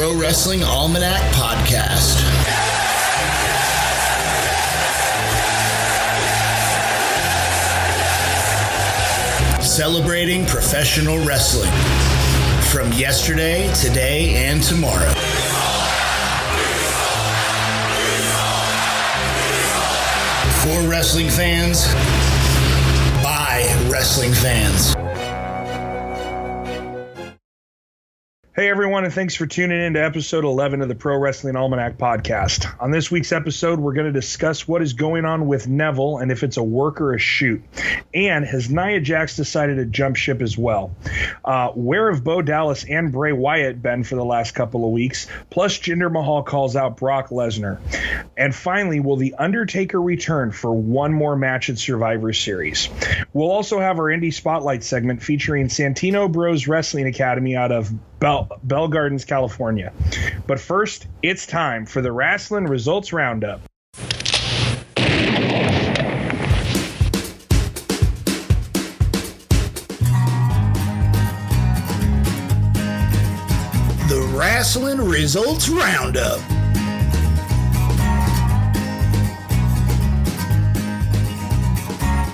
Pro Wrestling Almanac podcast. Celebrating professional wrestling from yesterday, today, and tomorrow. For wrestling fans, by wrestling fans. Hey everyone, and thanks for tuning in to episode 11 of the Pro Wrestling Almanac podcast. On this week's episode, we're going to discuss what is going on with Neville and if it's a work or a shoot. And has Nia Jaxx decided to jump ship as well? Where have Bo Dallas and Bray Wyatt been for the last couple of weeks? Plus, Jinder Mahal calls out Brock Lesnar. And finally, will The Undertaker return for one more match at Survivor Series? We'll also have our Indie Spotlight segment featuring Santino Bros Wrestling Academy out of Bell Gardens, California. But first, it's time for the Wrestling Results Roundup. The Wrestling Results Roundup.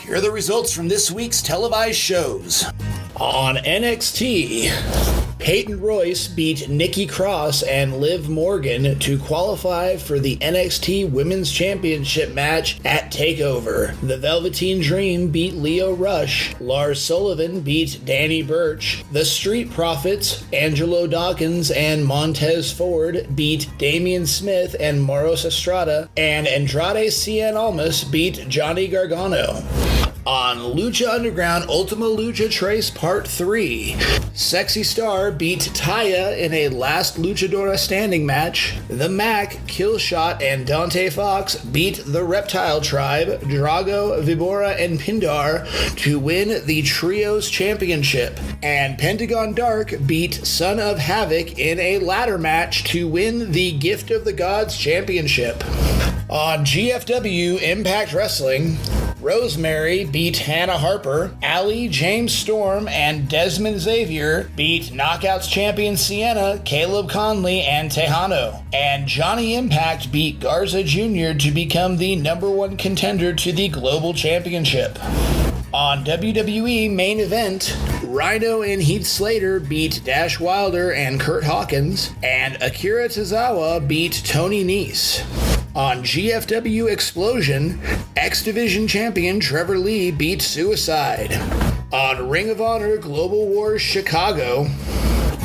Here are the results from this week's televised shows. On NXT, Peyton Royce beat Nikki Cross and Liv Morgan to qualify for the NXT Women's Championship match at TakeOver. The Velveteen Dream beat Lio Rush. Lars Sullivan beat Danny Burch. The Street Profits, Angelo Dawkins and Montez Ford beat Damian Smith and Maros Estrada. And Andrade Cien Almas beat Johnny Gargano. On Lucha Underground Ultima Lucha Trace Part 3, Sexy Star beat Taya in a last Luchadora standing match. The Mac, Killshot, and Dante Fox beat the Reptile Tribe, Drago, Vibora, and Pindar to win the Trios Championship. And Pentagon Dark beat Son of Havoc in a ladder match to win the Gift of the Gods Championship. On GFW Impact Wrestling, Rosemary beat Hannah Harper. Allie, James Storm, and Desmond Xavier beat Knockouts champion Sienna, Caleb Conley, and Tejano. And Johnny Impact beat Garza Jr. to become the #1 contender to the Global Championship. On WWE Main Event, Rhino and Heath Slater beat Dash Wilder and Kurt Hawkins, and Akira Tozawa beat Tony Nese. On GFW Explosion, X Division champion Trevor Lee beat Suicide. On Ring of Honor Global Wars Chicago,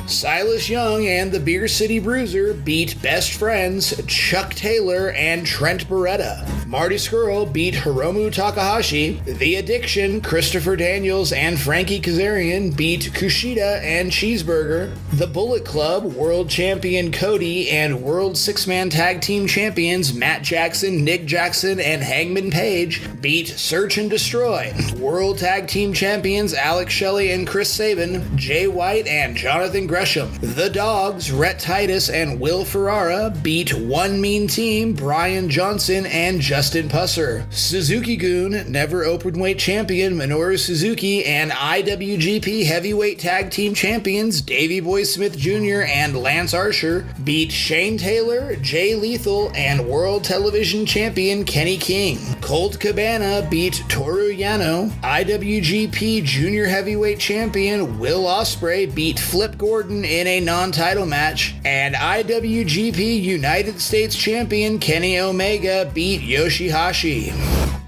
Silas Young and the Beer City Bruiser beat Best Friends Chuck Taylor and Trent Beretta. Marty Scurll beat Hiromu Takahashi. The Addiction, Christopher Daniels and Frankie Kazarian beat Kushida and Cheeseburger. The Bullet Club, World Champion Cody and World Six-Man Tag Team Champions Matt Jackson, Nick Jackson, and Hangman Page beat Search and Destroy. World Tag Team Champions Alex Shelley and Chris Sabin, Jay White and Jonathan Gresham. The Dogs, Rhett Titus and Will Ferrara beat One Mean Team, Brian Johnson and Justin Pusser. Suzuki-gun, Never Openweight Champion Minoru Suzuki and IWGP Heavyweight Tag Team Champions Davey Boy Smith Jr. and Lance Archer beat Shane Taylor, Jay Lethal, and World Television Champion Kenny King. Colt Cabana beat Toru Yano. IWGP Junior Heavyweight Champion Will Ospreay beat Flip Gordon in a non-title match, and IWGP United States Champion Kenny Omega beat Yoshihashi.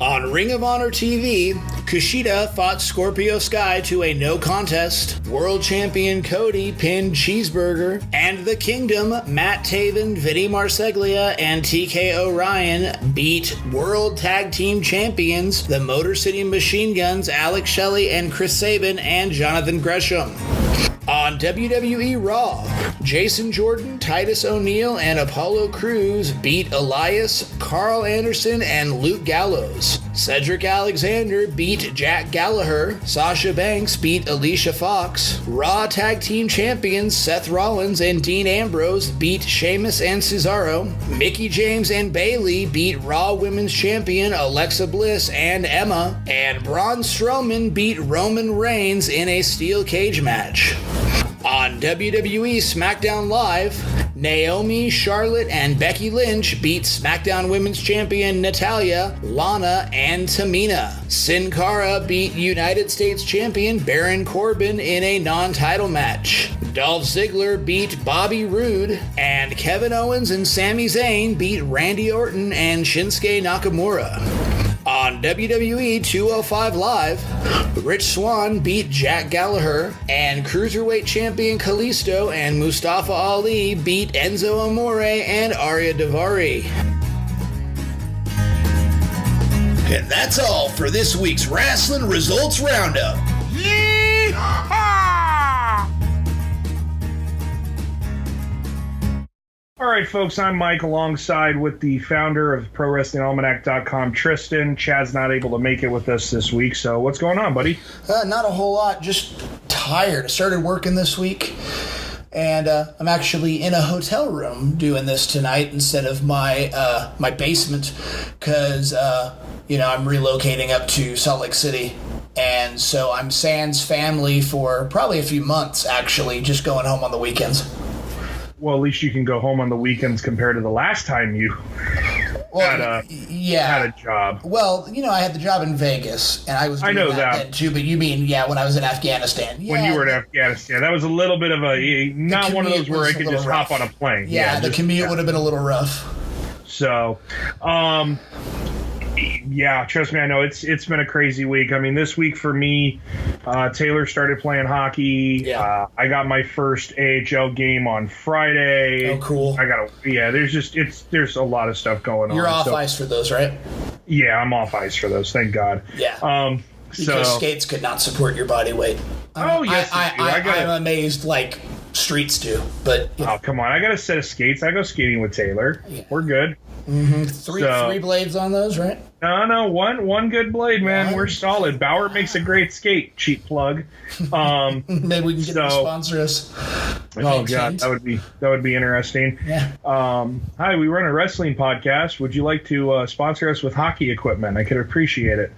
On Ring of Honor TV, Kushida fought Scorpio Sky to a no contest. World Champion Cody pinned Cheeseburger, and the Kingdom, Matt Taven, Vinny Marseglia, and TK O'Ryan beat World Tag Team Champions, the Motor City Machine Guns, Alex Shelley and Chris Sabin, and Jonathan Gresham. On WWE Raw, Jason Jordan, Titus O'Neil, and Apollo Crews beat Elias, Carl Anderson, and Luke Gallows. Cedric Alexander beat Jack Gallagher. Sasha Banks beat Alicia Fox. Raw Tag Team Champions Seth Rollins and Dean Ambrose beat Sheamus and Cesaro. Mickie James and Bayley beat Raw Women's Champion Alexa Bliss and Emma. And Braun Strowman beat Roman Reigns in a steel cage match. On WWE SmackDown Live, Naomi, Charlotte, and Becky Lynch beat SmackDown Women's Champion Natalya, Lana, and Tamina. Sin Cara beat United States Champion Baron Corbin in a non-title match. Dolph Ziggler beat Bobby Roode, and Kevin Owens and Sami Zayn beat Randy Orton and Shinsuke Nakamura. On WWE 205 Live, Rich Swann beat Jack Gallagher, and Cruiserweight Champion Kalisto and Mustafa Ali beat Enzo Amore and Arya Daivari. And that's all for this week's Wrestling Results Roundup. Yeehaw! All right, folks, I'm Mike alongside with the founder of ProWrestlingAlmanac.com, Tristan. Chad's not able to make it with us this week, so what's going on, buddy? Not a whole lot, just tired. I started working this week, and I'm actually in a hotel room doing this tonight instead of my my basement because, I'm relocating up to Salt Lake City. And so I'm sans family for probably a few months, actually, just going home on the weekends. Well, at least you can go home on the weekends compared to the last time you had a job. Well, I had the job in Vegas, and I was doing that then too, but you mean, when I was in Afghanistan. When you were in Afghanistan. That was a little bit of not one of those where I could just hop on a plane. Yeah, the commute would have been a little rough. So, trust me, I know it's been a crazy week. I mean, this week for me, Taylor started playing hockey. Yeah. I got my first AHL game on Friday. Oh, cool. There's a lot of stuff going on. You're off ice for those, right? Yeah, I'm off ice for those. Thank God. Yeah. Because skates could not support your body weight. Yes, I'm amazed, like streets do. But oh, come on! I got a set of skates. I go skating with Taylor. Yeah. We're good. Mm-hmm. Three blades on those, right? No, one good blade, man. We're solid. Bauer makes a great skate. Cheap plug. Maybe we can get them to sponsor us. Oh God, that would be interesting. Yeah. Hi, we run a wrestling podcast. Would you like to sponsor us with hockey equipment? I could appreciate it.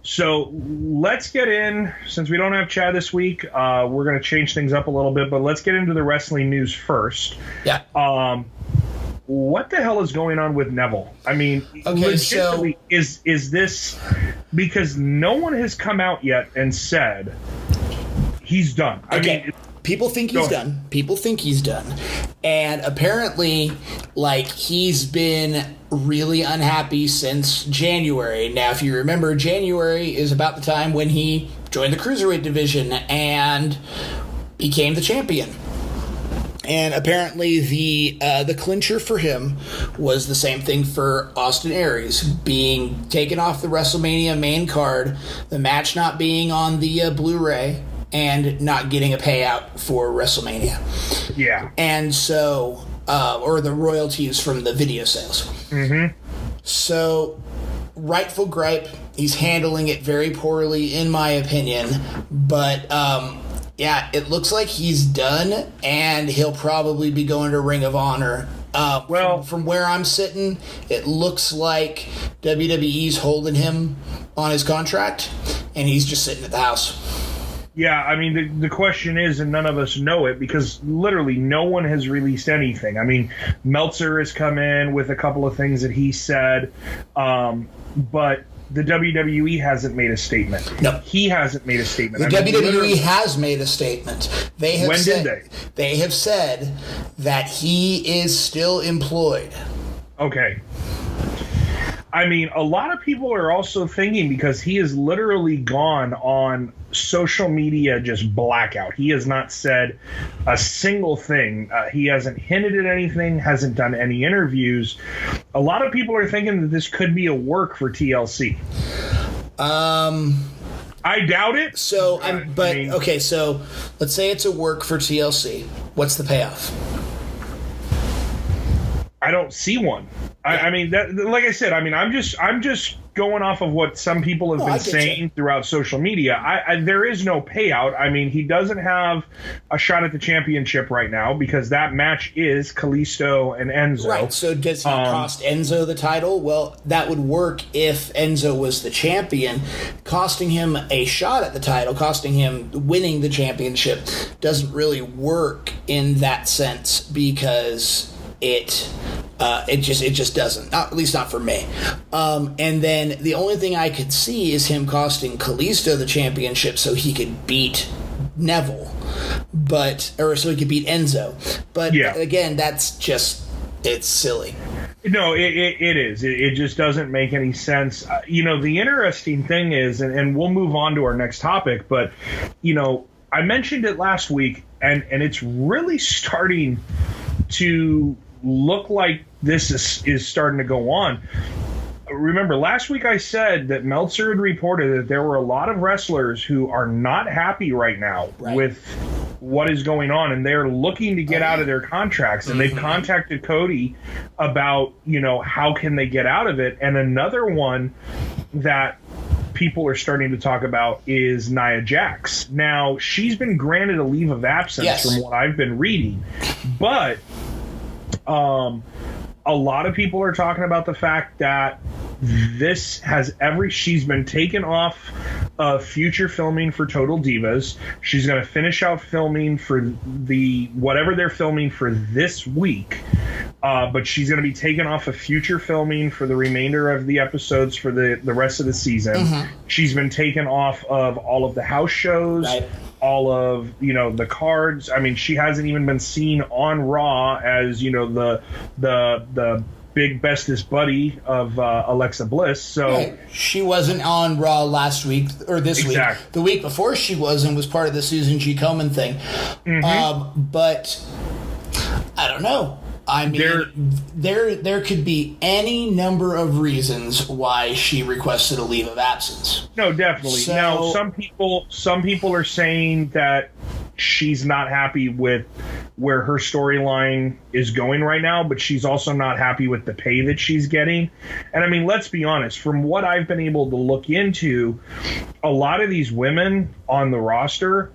So let's get in. Since we don't have Chad this week, we're going to change things up a little bit. But let's get into the wrestling news first. Yeah. What the hell is going on with Neville? I mean, legitimately, is this because no one has come out yet and said he's done? I mean, people think he's done. People think he's done. And apparently, he's been really unhappy since January. Now, if you remember, January is about the time when he joined the Cruiserweight division and became the champion. And apparently the clincher for him was the same thing for Austin Aries, being taken off the WrestleMania main card, the match not being on the Blu-ray, and not getting a payout for WrestleMania. Yeah. And so, or the royalties from the video sales. Mm-hmm. So, rightful gripe. He's handling it very poorly, in my opinion. But, it looks like he's done, and he'll probably be going to Ring of Honor. From where I'm sitting, it looks like WWE's holding him on his contract, and he's just sitting at the house. Yeah, I mean, the question is, and none of us know it, because literally no one has released anything. I mean, Meltzer has come in with a couple of things that he said, but the WWE hasn't made a statement. No. He hasn't made a statement. The WWE has made a statement. They have did they? They have said that he is still employed. Okay. I mean, a lot of people are also thinking, because he has literally gone on social media just blackout. He has not said a single thing. He hasn't hinted at anything, hasn't done any interviews. A lot of people are thinking that this could be a work for TLC. I doubt it. So, so let's say it's a work for TLC. What's the payoff? I don't see one. I mean, that, like I said, I mean, I'm just going off of what some people have been saying throughout social media, there is no payout. I mean, he doesn't have a shot at the championship right now because that match is Kalisto and Enzo. Right. So does he cost Enzo the title? Well, that would work if Enzo was the champion. Costing him a shot at the title, costing him winning the championship, doesn't really work in that sense because it just doesn't. At least not for me. And then the only thing I could see is him costing Kalisto the championship so he could beat Neville, or so he could beat Enzo. But again, that's just, it's silly. No, it is. It just doesn't make any sense. The interesting thing is, and we'll move on to our next topic, but, I mentioned it last week, and it's really starting to look like this is starting to go on. Remember, last week I said that Meltzer had reported that there were a lot of wrestlers who are not happy right now with what is going on, and they're looking to get out of their contracts, and they've contacted Cody about, how can they get out of it. And another one that people are starting to talk about is Nia Jaxx. Now, she's been granted a leave of absence from what I've been reading, but a lot of people are talking about the fact that she's been taken off of future filming for Total Divas. She's going to finish out filming for whatever they're filming for this week. But she's going to be taken off of future filming for the remainder of the episodes for the rest of the season. She's been taken off of all of the house shows. Right. All of the cards. I mean, she hasn't even been seen on Raw as the big bestest buddy of Alexa Bliss. So she wasn't on Raw last week or this week. The week before she was part of the Susan G. Komen thing. But I don't know. I mean, there could be any number of reasons why she requested a leave of absence. No, definitely. So, now, some people are saying that she's not happy with where her storyline is going right now, but she's also not happy with the pay that she's getting. And I mean, let's be honest, from what I've been able to look into, a lot of these women on the roster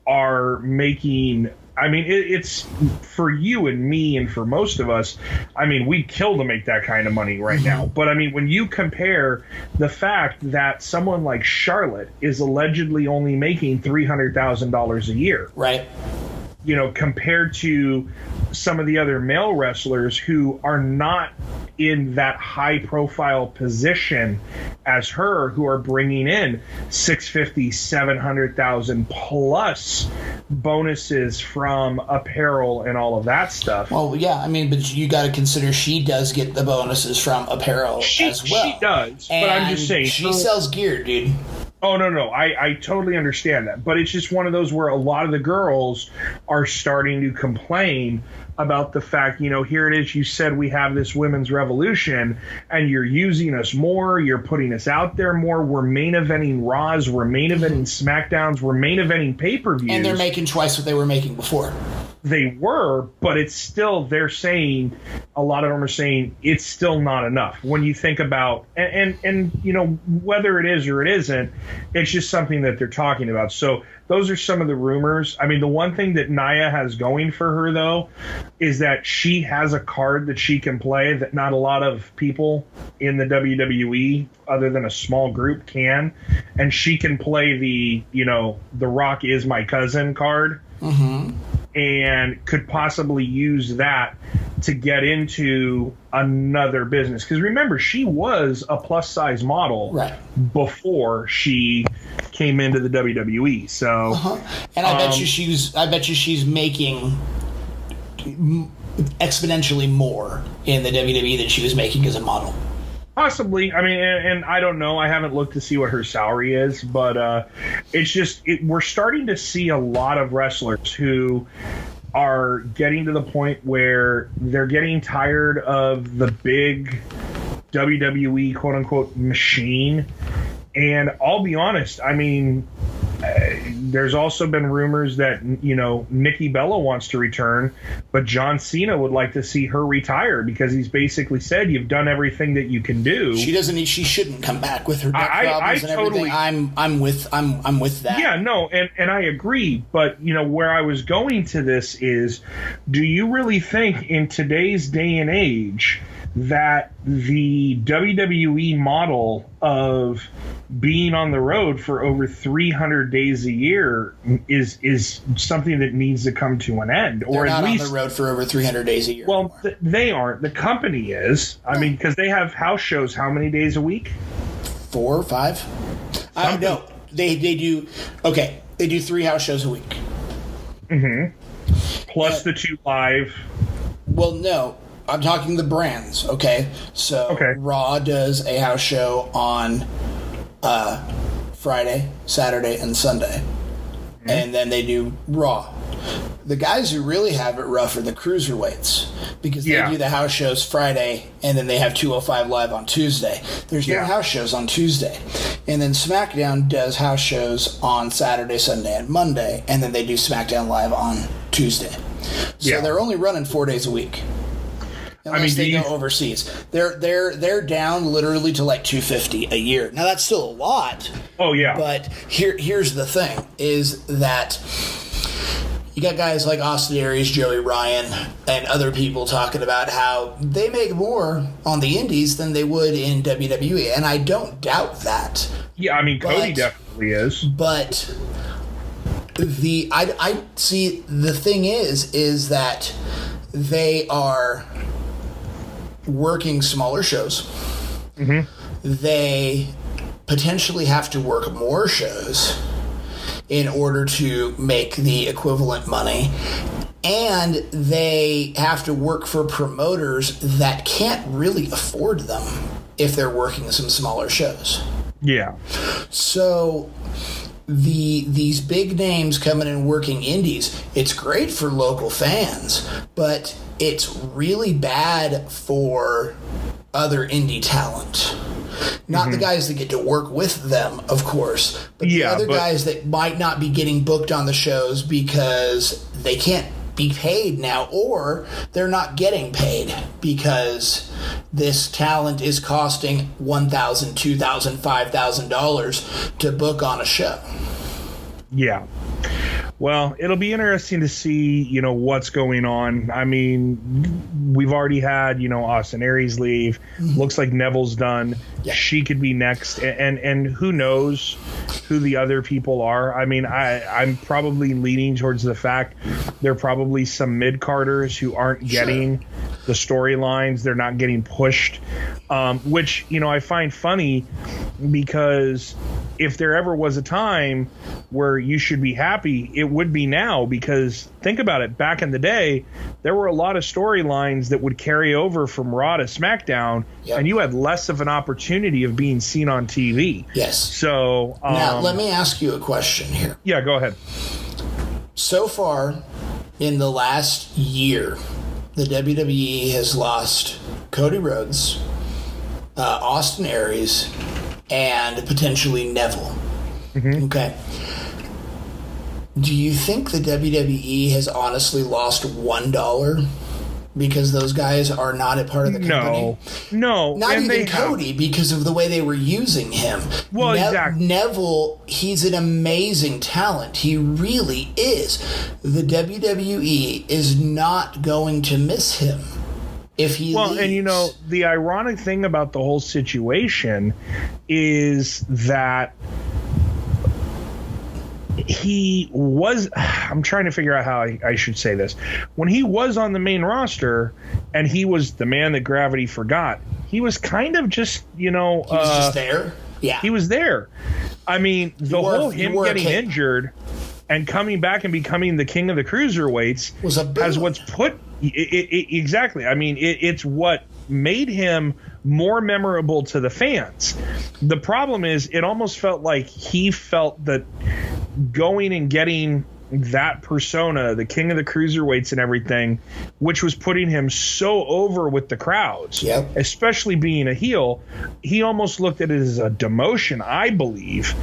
are making, I mean, it's for you and me and for most of us, I mean, we'd kill to make that kind of money right now. But I mean, when you compare the fact that someone like Charlotte is allegedly only making $300,000 a year. Right. Compared to some of the other male wrestlers who are not in that high profile position as her, who are bringing in $650,000, $700,000 plus bonuses from apparel and all of that stuff. Well, yeah, I mean, but you got to consider she does get the bonuses from apparel as well. She does, and but I'm just saying. She sells gear, dude. Oh, no. I totally understand that. But it's just one of those where a lot of the girls are starting to complain about the fact, here it is, you said we have this women's revolution, and you're using us more, you're putting us out there more, we're main eventing Raws, we're main eventing SmackDowns, we're main eventing pay-per-views. And they're making twice what they were making before. They were, but it's still, they're saying, a lot of them are saying it's still not enough. When you think about, and whether it is or it isn't, it's just something that they're talking about. So those are some of the rumors. I mean, the one thing that Nia has going for her, though, is that she has a card that she can play that not a lot of people in the WWE, other than a small group, can. And she can play the Rock is my cousin card. And could possibly use that to get into another business. Because remember, she was a plus-size model before she came into the WWE. So, and I bet you she's making exponentially more in the WWE than she was making as a model. Possibly. I mean, and I don't know. I haven't looked to see what her salary is, but it's just we're starting to see a lot of wrestlers who are getting to the point where they're getting tired of the big WWE quote unquote machine. And I'll be honest, I mean, There's also been rumors that, Nikki Bella wants to return, but John Cena would like to see her retire because he's basically said, you've done everything that you can do. She shouldn't come back with her neck problems and totally, everything. I'm with that. Yeah, no, and I agree. But, where I was going to this is, do you really think in today's day and age that the WWE model of being on the road for over 300 days a year is something that needs to come to an end? They're not on the road for over 300 days a year. Well, they aren't. The company is. I mean, because they have house shows how many days a week? 4 or 5? I don't know. They do. Okay, they do 3 house shows a week. Mm-hmm. Plus the 2 live. Well, no. I'm talking the brands, okay? So Raw does a house show on Friday, Saturday, and Sunday. Mm-hmm. And then they do Raw. The guys who really have it rough are the cruiserweights because they do the house shows Friday and then they have 205 Live on Tuesday. There's no house shows on Tuesday. And then SmackDown does house shows on Saturday, Sunday, and Monday. And then they do SmackDown Live on Tuesday. So they're only running 4 days a week. Unless they go overseas. They're down literally to like $250 a year. Now that's still a lot. Oh yeah. But here's the thing is that you got guys like Austin Aries, Joey Ryan, and other people talking about how they make more on the indies than they would in WWE, and I don't doubt that. Yeah, I mean Cody definitely is. But I see the thing is that they are working smaller shows. Mm-hmm. They potentially have to work more shows in order to make the equivalent money. And they have to work for promoters that can't really afford them if they're working some smaller shows. Yeah. So these big names coming and working indies, it's great for local fans, but it's really bad for other indie talent. Not the guys that get to work with them, of course, but the other guys that might not be getting booked on the shows because they can't be paid now, or they're not getting paid because this talent is costing $1,000, $2,000, $5,000 to book on a show. Yeah. Well, it'll be interesting to see, what's going on. I mean, we've already had, Austin Aries leave. Mm-hmm. Looks like Neville's done. Yeah. She could be next. And who knows who the other people are. I mean, I'm probably leaning towards the fact there are probably some mid-carders who aren't getting the storylines. They're not getting pushed, which, I find funny because if there ever was a time where you should be happy, it would be now, because think about it. Back in the day, there were a lot of storylines that would carry over from Raw to SmackDown, and you had less of an opportunity of being seen on TV. Yes. So now let me ask you a question here. Yeah, go ahead. So far, in the last year, the WWE has lost Cody Rhodes, Austin Aries, and potentially Neville. Mm-hmm. Okay. Do you think the WWE has honestly lost $1 because those guys are not a part of the company? No. Not even Cody, because of the way they were using him. Well, exactly. Neville, he's an amazing talent. He really is. The WWE is not going to miss him if he leaves. And the ironic thing about the whole situation is that I'm trying to figure out how I should say this. When he was on the main roster and he was the man that gravity forgot, he was kind of just, he was just there. Yeah. He was there. I mean, him getting injured and coming back and becoming the king of the cruiserweights has what's put exactly. I mean, it's what made him more memorable to the fans. The problem is, it almost felt like he felt that going and getting that persona, the king of the cruiserweights and everything, which was putting him so over with the crowds, especially being a heel, he almost looked at it as a demotion, I believe,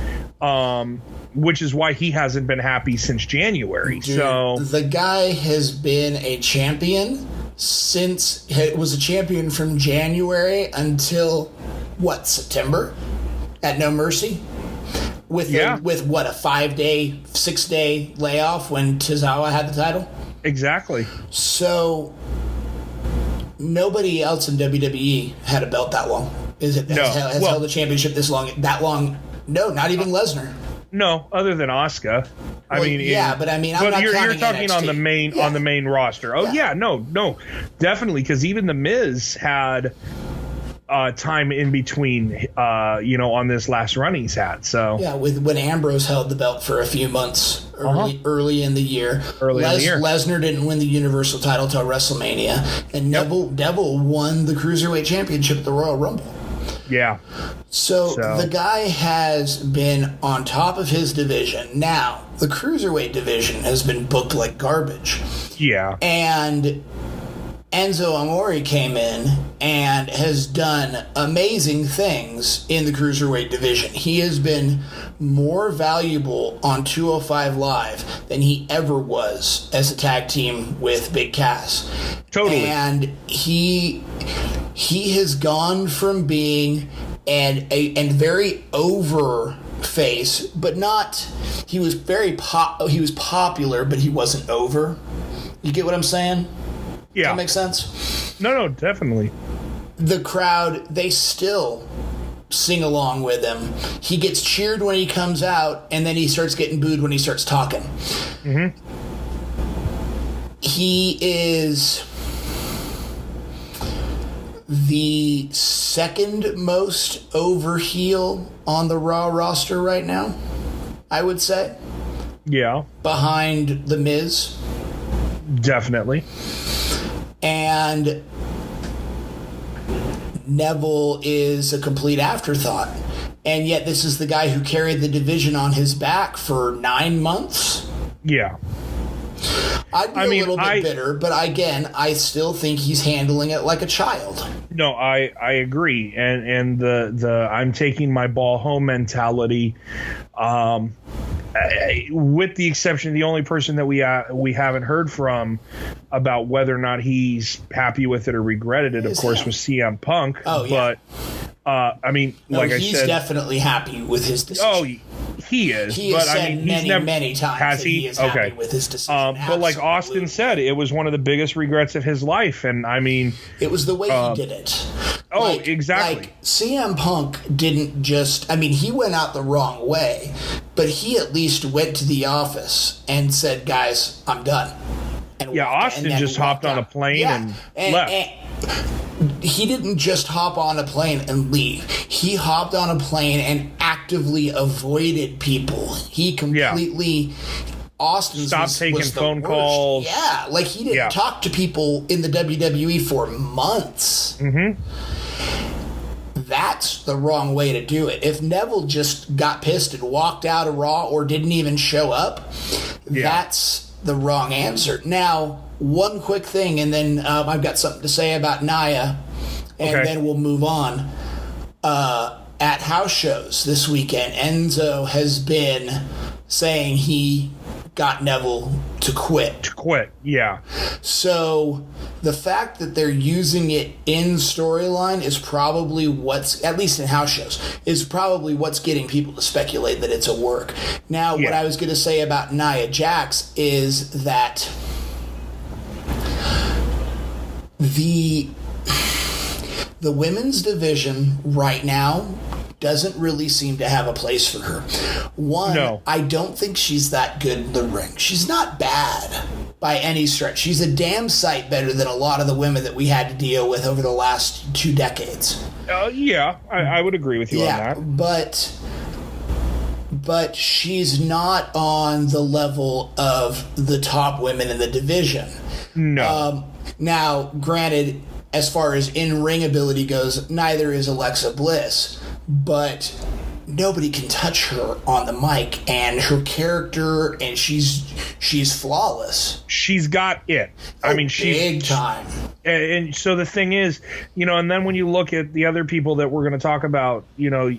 which is why he hasn't been happy since January. Dude, so the guy has been a champion since it was a champion from January until September at No Mercy. With what, a 5-day, 6-day layoff when Tozawa had the title? Exactly. So nobody else in WWE had a belt that long. Has held the championship that long? No, not even Lesnar. No, other than Asuka. I'm not you're counting talking NXT. on the main roster. Oh no, definitely, because even the Miz had time in between, on this last run he's had. So when Ambrose held the belt for a few months early in the year. Lesnar didn't win the Universal title till WrestleMania, and Neville won the Cruiserweight Championship at the Royal Rumble. Yeah. So the guy has been on top of his division. Now, the Cruiserweight division has been booked like garbage. Yeah. And Enzo Amore came in and has done amazing things in the Cruiserweight division. He has been more valuable on 205 Live than he ever was as a tag team with Big Cass. Totally. And he has gone from being and very over face, but not. He was he was popular, but he wasn't over. You get what I'm saying? Yeah. Does that make sense? No, definitely. The crowd, they still sing along with him. He gets cheered when he comes out, and then he starts getting booed when he starts talking. Mm-hmm. He is the second most over heel on the Raw roster right now, I would say. Yeah. Behind The Miz. Definitely. And Neville is a complete afterthought. And yet this is the guy who carried the division on his back for 9 months. Yeah. I'd be a little bit bitter, but again, I still think he's handling it like a child. No, I agree. And the I'm taking my ball home mentality, with the exception, the only person that we haven't heard from about whether or not he's happy with it or regretted it, of course, was CM Punk. Oh, yeah. But, he's definitely happy with his decision. Oh, he is. He has said many times that he is happy with his decision. But like Austin said, it was one of the biggest regrets of his life. And, it was the way he did it. Exactly. Like, CM Punk didn't just... he went out the wrong way, but he at least went to the office and said, guys, I'm done. Austin just hopped on a plane and left. He didn't just hop on a plane and leave. He hopped on a plane and actively avoided people. He completely... Austin stopped taking phone worst. calls. Yeah, like he didn't talk to people in the WWE for months. Mm-hmm. That's the wrong way to do it. If Neville just got pissed and walked out of Raw or didn't even show up, that's the wrong answer. Now, one quick thing, and then I've got something to say about Nia, and then we'll move on. At house shows this weekend, Enzo has been saying he got Neville to quit. Yeah. So the fact that they're using it in storyline is probably what's, at least in house shows, is probably what's getting people to speculate that it's a work. Now, what I was going to say about Nia Jaxx is that the women's division right now doesn't really seem to have a place for her. I don't think she's that good in the ring. She's not bad by any stretch. She's a damn sight better than a lot of the women that we had to deal with over the last 2 decades. I would agree with you on that. But she's not on the level of the top women in the division. No. Now, granted, as far as in-ring ability goes, neither is Alexa Bliss. But nobody can touch her on the mic, and her character, and she's flawless. She's got it. I mean, she's big time. And so the thing is, and then when you look at the other people that we're going to talk about, Nia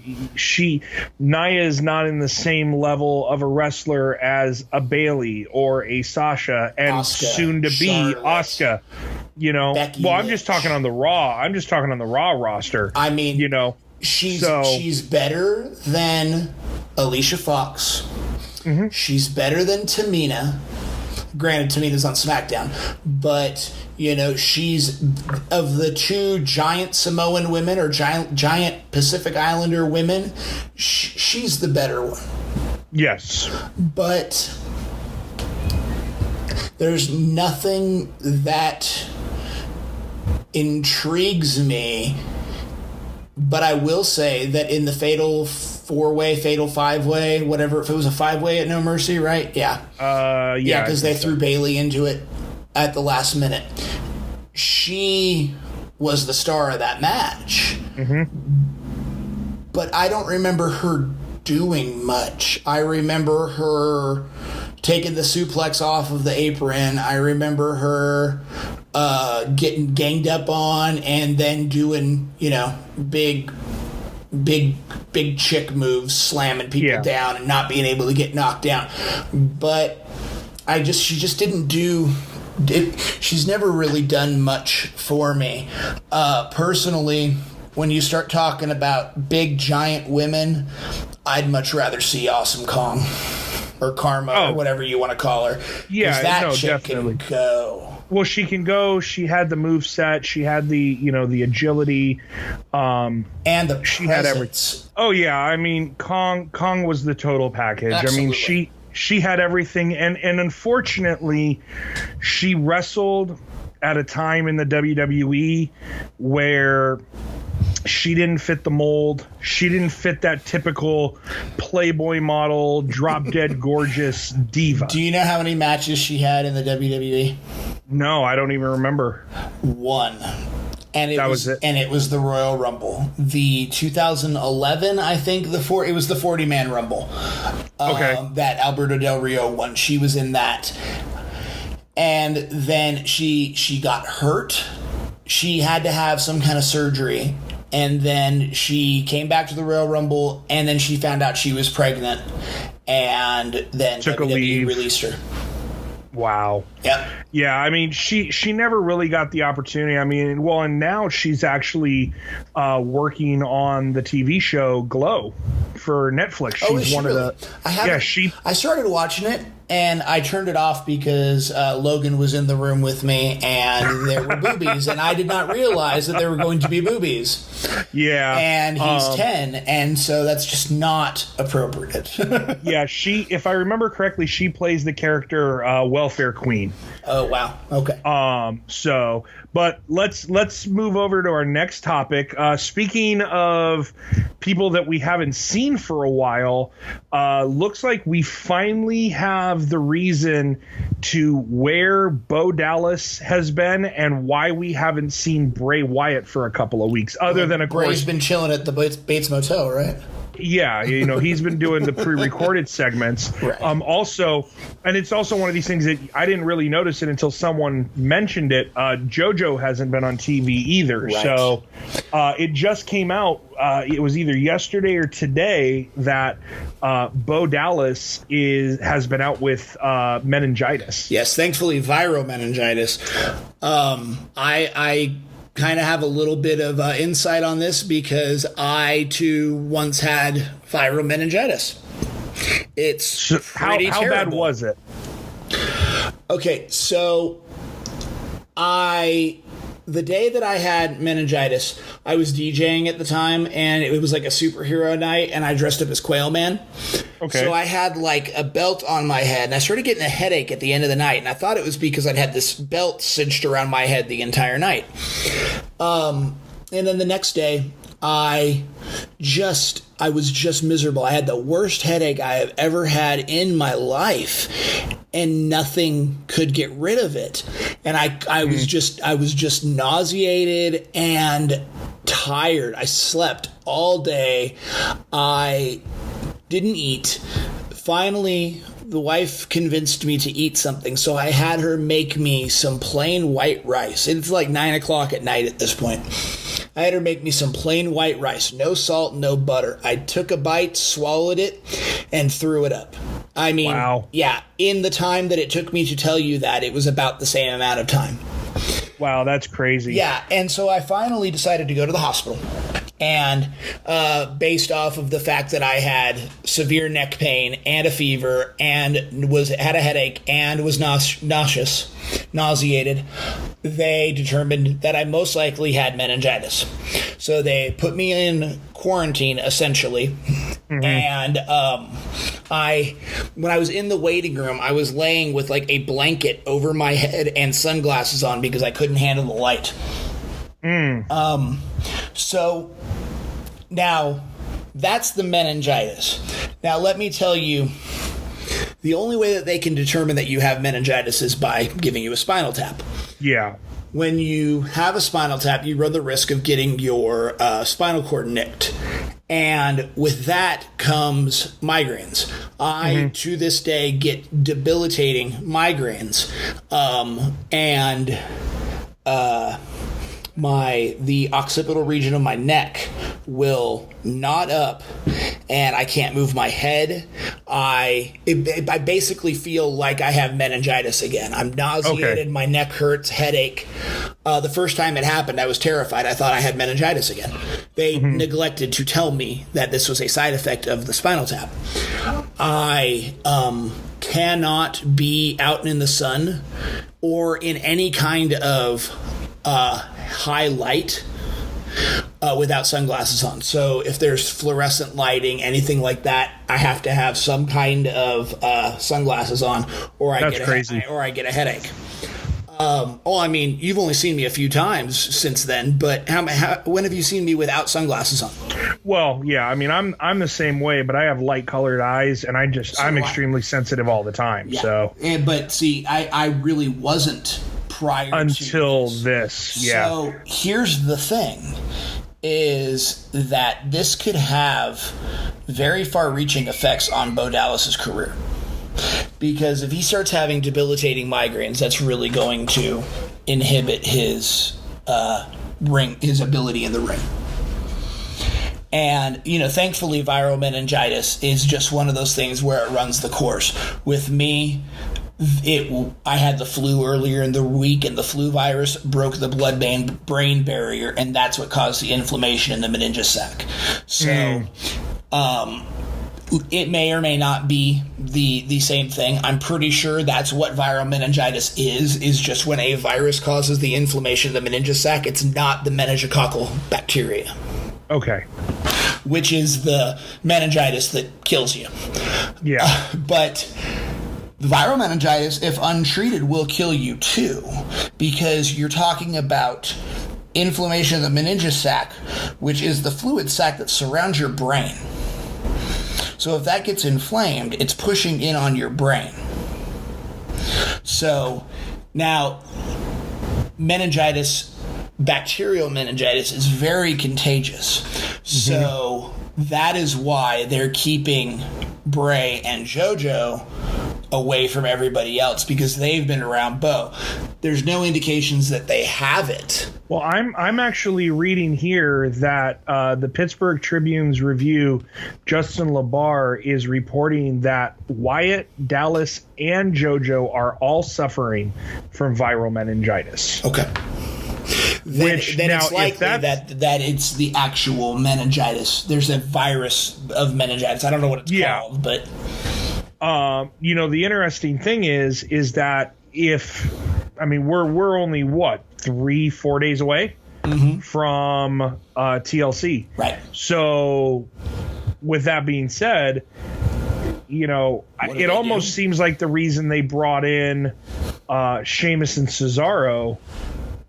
is not in the same level of a wrestler as a Bayley or a Sasha, and Asuka, soon to be Asuka. Becky I'm Lynch. just talking on the Raw. I'm just talking on the Raw roster. I mean, she's better than Alicia Fox. Mm-hmm. She's better than Tamina. Granted, Tamina's on SmackDown, but she's, of the two giant Samoan women or giant Pacific Islander women, she's the better one. Yes, but there's nothing that intrigues me. But I will say that in the fatal 4-way, fatal 5-way, whatever, if it was a 5-way at No Mercy, right? Yeah. Yeah, because they threw Bayley into it at the last minute. She was the star of that match. Mm-hmm. But I don't remember her doing much. I remember her taking the suplex off of the apron. I remember her getting ganged up on and then doing, big chick moves, slamming people down and not being able to get knocked down. But she just didn't do it. She's never really done much for me. Personally, when you start talking about big giant women, I'd much rather see Awesome Kong or Karma or whatever you want to call her. Yeah, that chick definitely can go. Well, she can go. She had the move set. She had the the agility, and the she presence. had everything. Oh yeah, I mean Kong was the total package. Absolutely. I mean she had everything, and unfortunately, she wrestled at a time in the WWE where she didn't fit the mold. She didn't fit that typical Playboy model, drop dead gorgeous diva. Do you know how many matches she had in the WWE? No, I don't even remember. One. And it was it. And it was the Royal Rumble. The 2011, I think, it was the 40-man Rumble. That Alberto Del Rio won. She was in that. And then she got hurt. She had to have some kind of surgery. And then she came back to the Royal Rumble, and then she found out she was pregnant. And then WWE released her. Wow. Yep. Yeah, I mean, she never really got the opportunity. I mean, well, and now she's actually working on the TV show Glow for Netflix. She's one of the. I started watching it, and I turned it off because Logan was in the room with me, and there were boobies, and I did not realize that there were going to be boobies. Yeah. And he's 10, and so that's just not appropriate. Yeah, if I remember correctly, she plays the character Welfare Queen. Oh, wow. Okay. But let's move over to our next topic. Speaking of people that we haven't seen for a while, looks like we finally have the reason to where Bo Dallas has been and why we haven't seen Bray Wyatt for a couple of weeks. Other than, of course, Bray's been chilling at the Bates Motel, right? Yeah, he's been doing the pre-recorded segments. Right. Also, and it's also one of these things that I didn't really notice it until someone mentioned it. JoJo hasn't been on TV either. Right. So it just came out. It was either yesterday or today that Bo Dallas has been out with meningitis. Yes, thankfully viral meningitis. I kind of have a little bit of insight on this because I too once had viral meningitis. It's pretty how terrible. Bad was it? Okay, so the day that I had meningitis, I was DJing at the time, and it was like a superhero night, and I dressed up as Quail Man. Okay. So I had like a belt on my head, and I started getting a headache at the end of the night, and I thought it was because I'd had this belt cinched around my head the entire night. And then the next day, I was just miserable. I had the worst headache I have ever had in my life, and nothing could get rid of it. And I was just nauseated and tired. I slept all day. I didn't eat. Finally, the wife convinced me to eat something, so I had her make me some plain white rice. It's like 9 o'clock at night at this point. I had her make me some plain white rice. No salt, no butter. I took a bite, swallowed it, and threw it up. I mean, wow. Yeah, in the time that it took me to tell you that, it was about the same amount of time. Wow, that's crazy. Yeah, and so I finally decided to go to the hospital. And based off of the fact that I had severe neck pain and a fever and had a headache and was nauseated, they determined that I most likely had meningitis. So they put me in quarantine, essentially. Mm-hmm. And when I was in the waiting room, I was laying with like a blanket over my head and sunglasses on because I couldn't handle the light. So now that's the meningitis. Now let me tell you, the only way that they can determine that you have meningitis is by giving you a spinal tap. Yeah. When you have a spinal tap, you run the risk of getting your spinal cord nicked. And with that comes migraines. I, to this day, get debilitating migraines. The occipital region of my neck will knot up and I can't move my head. I basically feel like I have meningitis again. I'm nauseated. Okay. My neck hurts, headache. The first time it happened, I was terrified. I thought I had meningitis again. They neglected to tell me that this was a side effect of the spinal tap. I cannot be out in the sun or in any kind of high light without sunglasses on. So if there's fluorescent lighting, anything like that, I have to have some kind of sunglasses on, or I get a headache. I mean, you've only seen me a few times since then, but when have you seen me without sunglasses on? Well, yeah, I mean, I'm the same way, but I have light-colored eyes, and I'm extremely sensitive all the time. Yeah. So, but see, I really wasn't prior until this. Yeah. So here's the thing: is that this could have very far-reaching effects on Bo Dallas's career. Because if he starts having debilitating migraines, that's really going to inhibit his ability in the ring. And, thankfully, viral meningitis is just one of those things where it runs the course. With me, I had the flu earlier in the week, and the flu virus broke the blood-brain barrier, and that's what caused the inflammation in the meningeus sac. So, it may or may not be the same thing. I'm pretty sure that's what viral meningitis is just when a virus causes the inflammation of the meningeus sac. It's not the meningococcal bacteria. Okay. Which is the meningitis that kills you. Yeah. But viral meningitis, if untreated, will kill you too, because you're talking about inflammation of the meningeus sac, which is the fluid sac that surrounds your brain. So if that gets inflamed, it's pushing in on your brain. So now, bacterial meningitis is very contagious. So that is why they're keeping Bray and JoJo away from everybody else, because they've been around Bo. There's no indications that they have it. Well, I'm actually reading here that the Pittsburgh Tribune's review, Justin LaBar, is reporting that Wyatt, Dallas, and JoJo are all suffering from viral meningitis. Okay. Then it's likely that it's the actual meningitis. There's a virus of meningitis. I don't know what it's called, but the interesting thing is that we're only 3-4 days away from TLC. Right. So with that being said, it almost seems like the reason they brought in Sheamus and Cesaro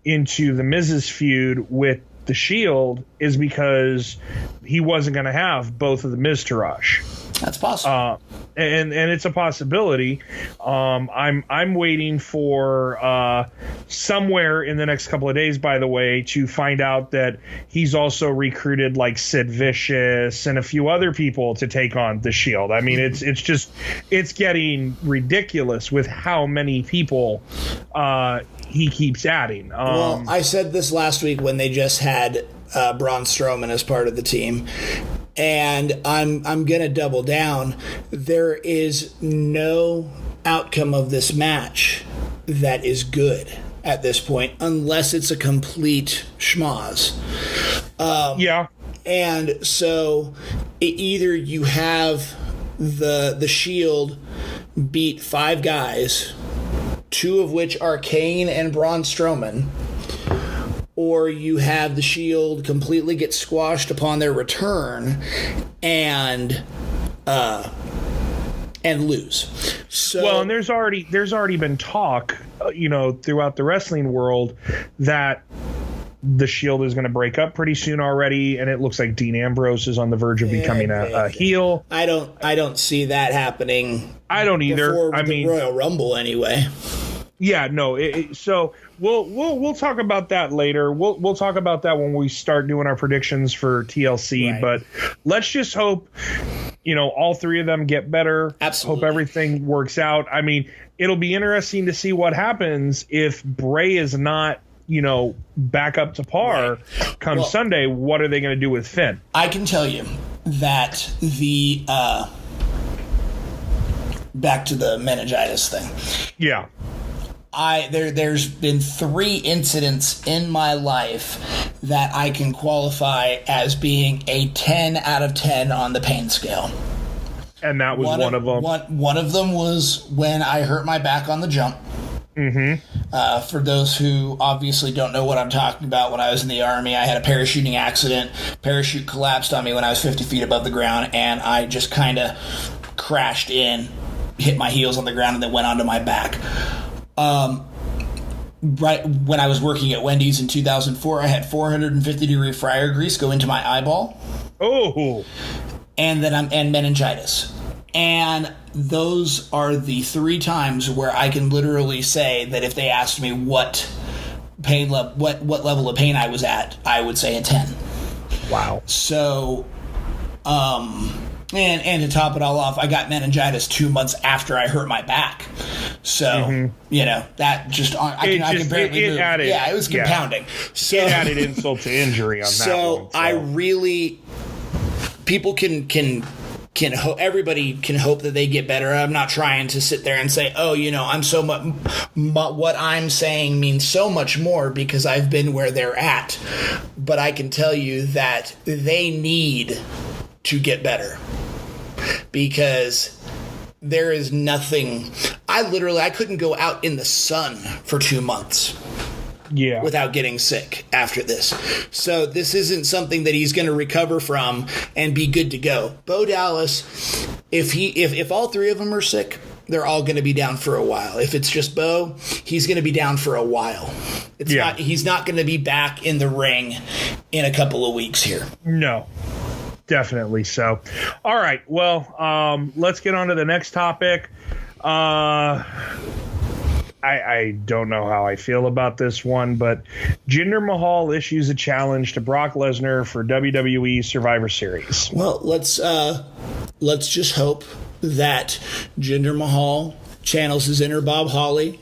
into the Miz's feud with the Shield is because he wasn't going to have both of the Miz to rush. That's possible. And it's a possibility. I'm waiting for somewhere in the next couple of days, by the way, to find out that he's also recruited like Sid Vicious and a few other people to take on the Shield. I mean, it's getting ridiculous with how many people he keeps adding. Well, I said this last week when they just had Braun Strowman as part of the team. And I'm going to double down. There is no outcome of this match that is good at this point, unless it's a complete schmoz. Yeah. And so either you have the Shield beat 5 guys, 2 of which are Kane and Braun Strowman, or you have the Shield completely get squashed upon their return and lose. So, well, and there's already been talk, throughout the wrestling world that the Shield is going to break up pretty soon already, and it looks like Dean Ambrose is on the verge of becoming a heel. I don't see that happening. I don't either. Before the Royal Rumble, anyway. Yeah, no. So we'll talk about that later. We'll talk about that when we start doing our predictions for TLC. Right. But let's just hope, all 3 of them get better. Absolutely. Hope everything works out. I mean, it'll be interesting to see what happens if Bray is not, back up to par come Sunday. What are they going to do with Finn? I can tell you that the back to the meningitis thing. Yeah. There's been 3 incidents in my life that I can qualify as being a 10 out of 10 on the pain scale. And that was one of them. One of them was when I hurt my back on the jump. Mm-hmm. For those who obviously don't know what I'm talking about, when I was in the Army, I had a parachuting accident. Parachute collapsed on me when I was 50 feet above the ground, and I just kind of crashed in, hit my heels on the ground, and then went onto my back. Right when I was working at Wendy's in 2004, I had 450-degree fryer grease go into my eyeball. Oh. And then and meningitis. And those are the 3 times where I can literally say that if they asked me what level of pain I was at, I would say a 10. Wow. So, and to top it all off, I got meningitis 2 months after I hurt my back. So, that just, I can barely move. Added, it was compounding. So, it added insult to injury on that one. So I really, people everybody can hope that they get better. I'm not trying to sit there and say, I'm so much, what I'm saying means so much more because I've been where they're at. But I can tell you that they need to get better because there is nothing. I couldn't go out in the sun for 2 months. Yeah. Without getting sick after this. So this isn't something that he's going to recover from and be good to go. Bo Dallas, if all 3 of them are sick, they're all going to be down for a while. If it's just Bo, he's going to be down for a while. He's not going to be back in the ring in a couple of weeks here. No. Definitely so. All right. Well, let's get on to the next topic. I don't know how I feel about this one, but Jinder Mahal issues a challenge to Brock Lesnar for WWE Survivor Series. Well, let's just hope that Jinder Mahal channels his inner Bob Holly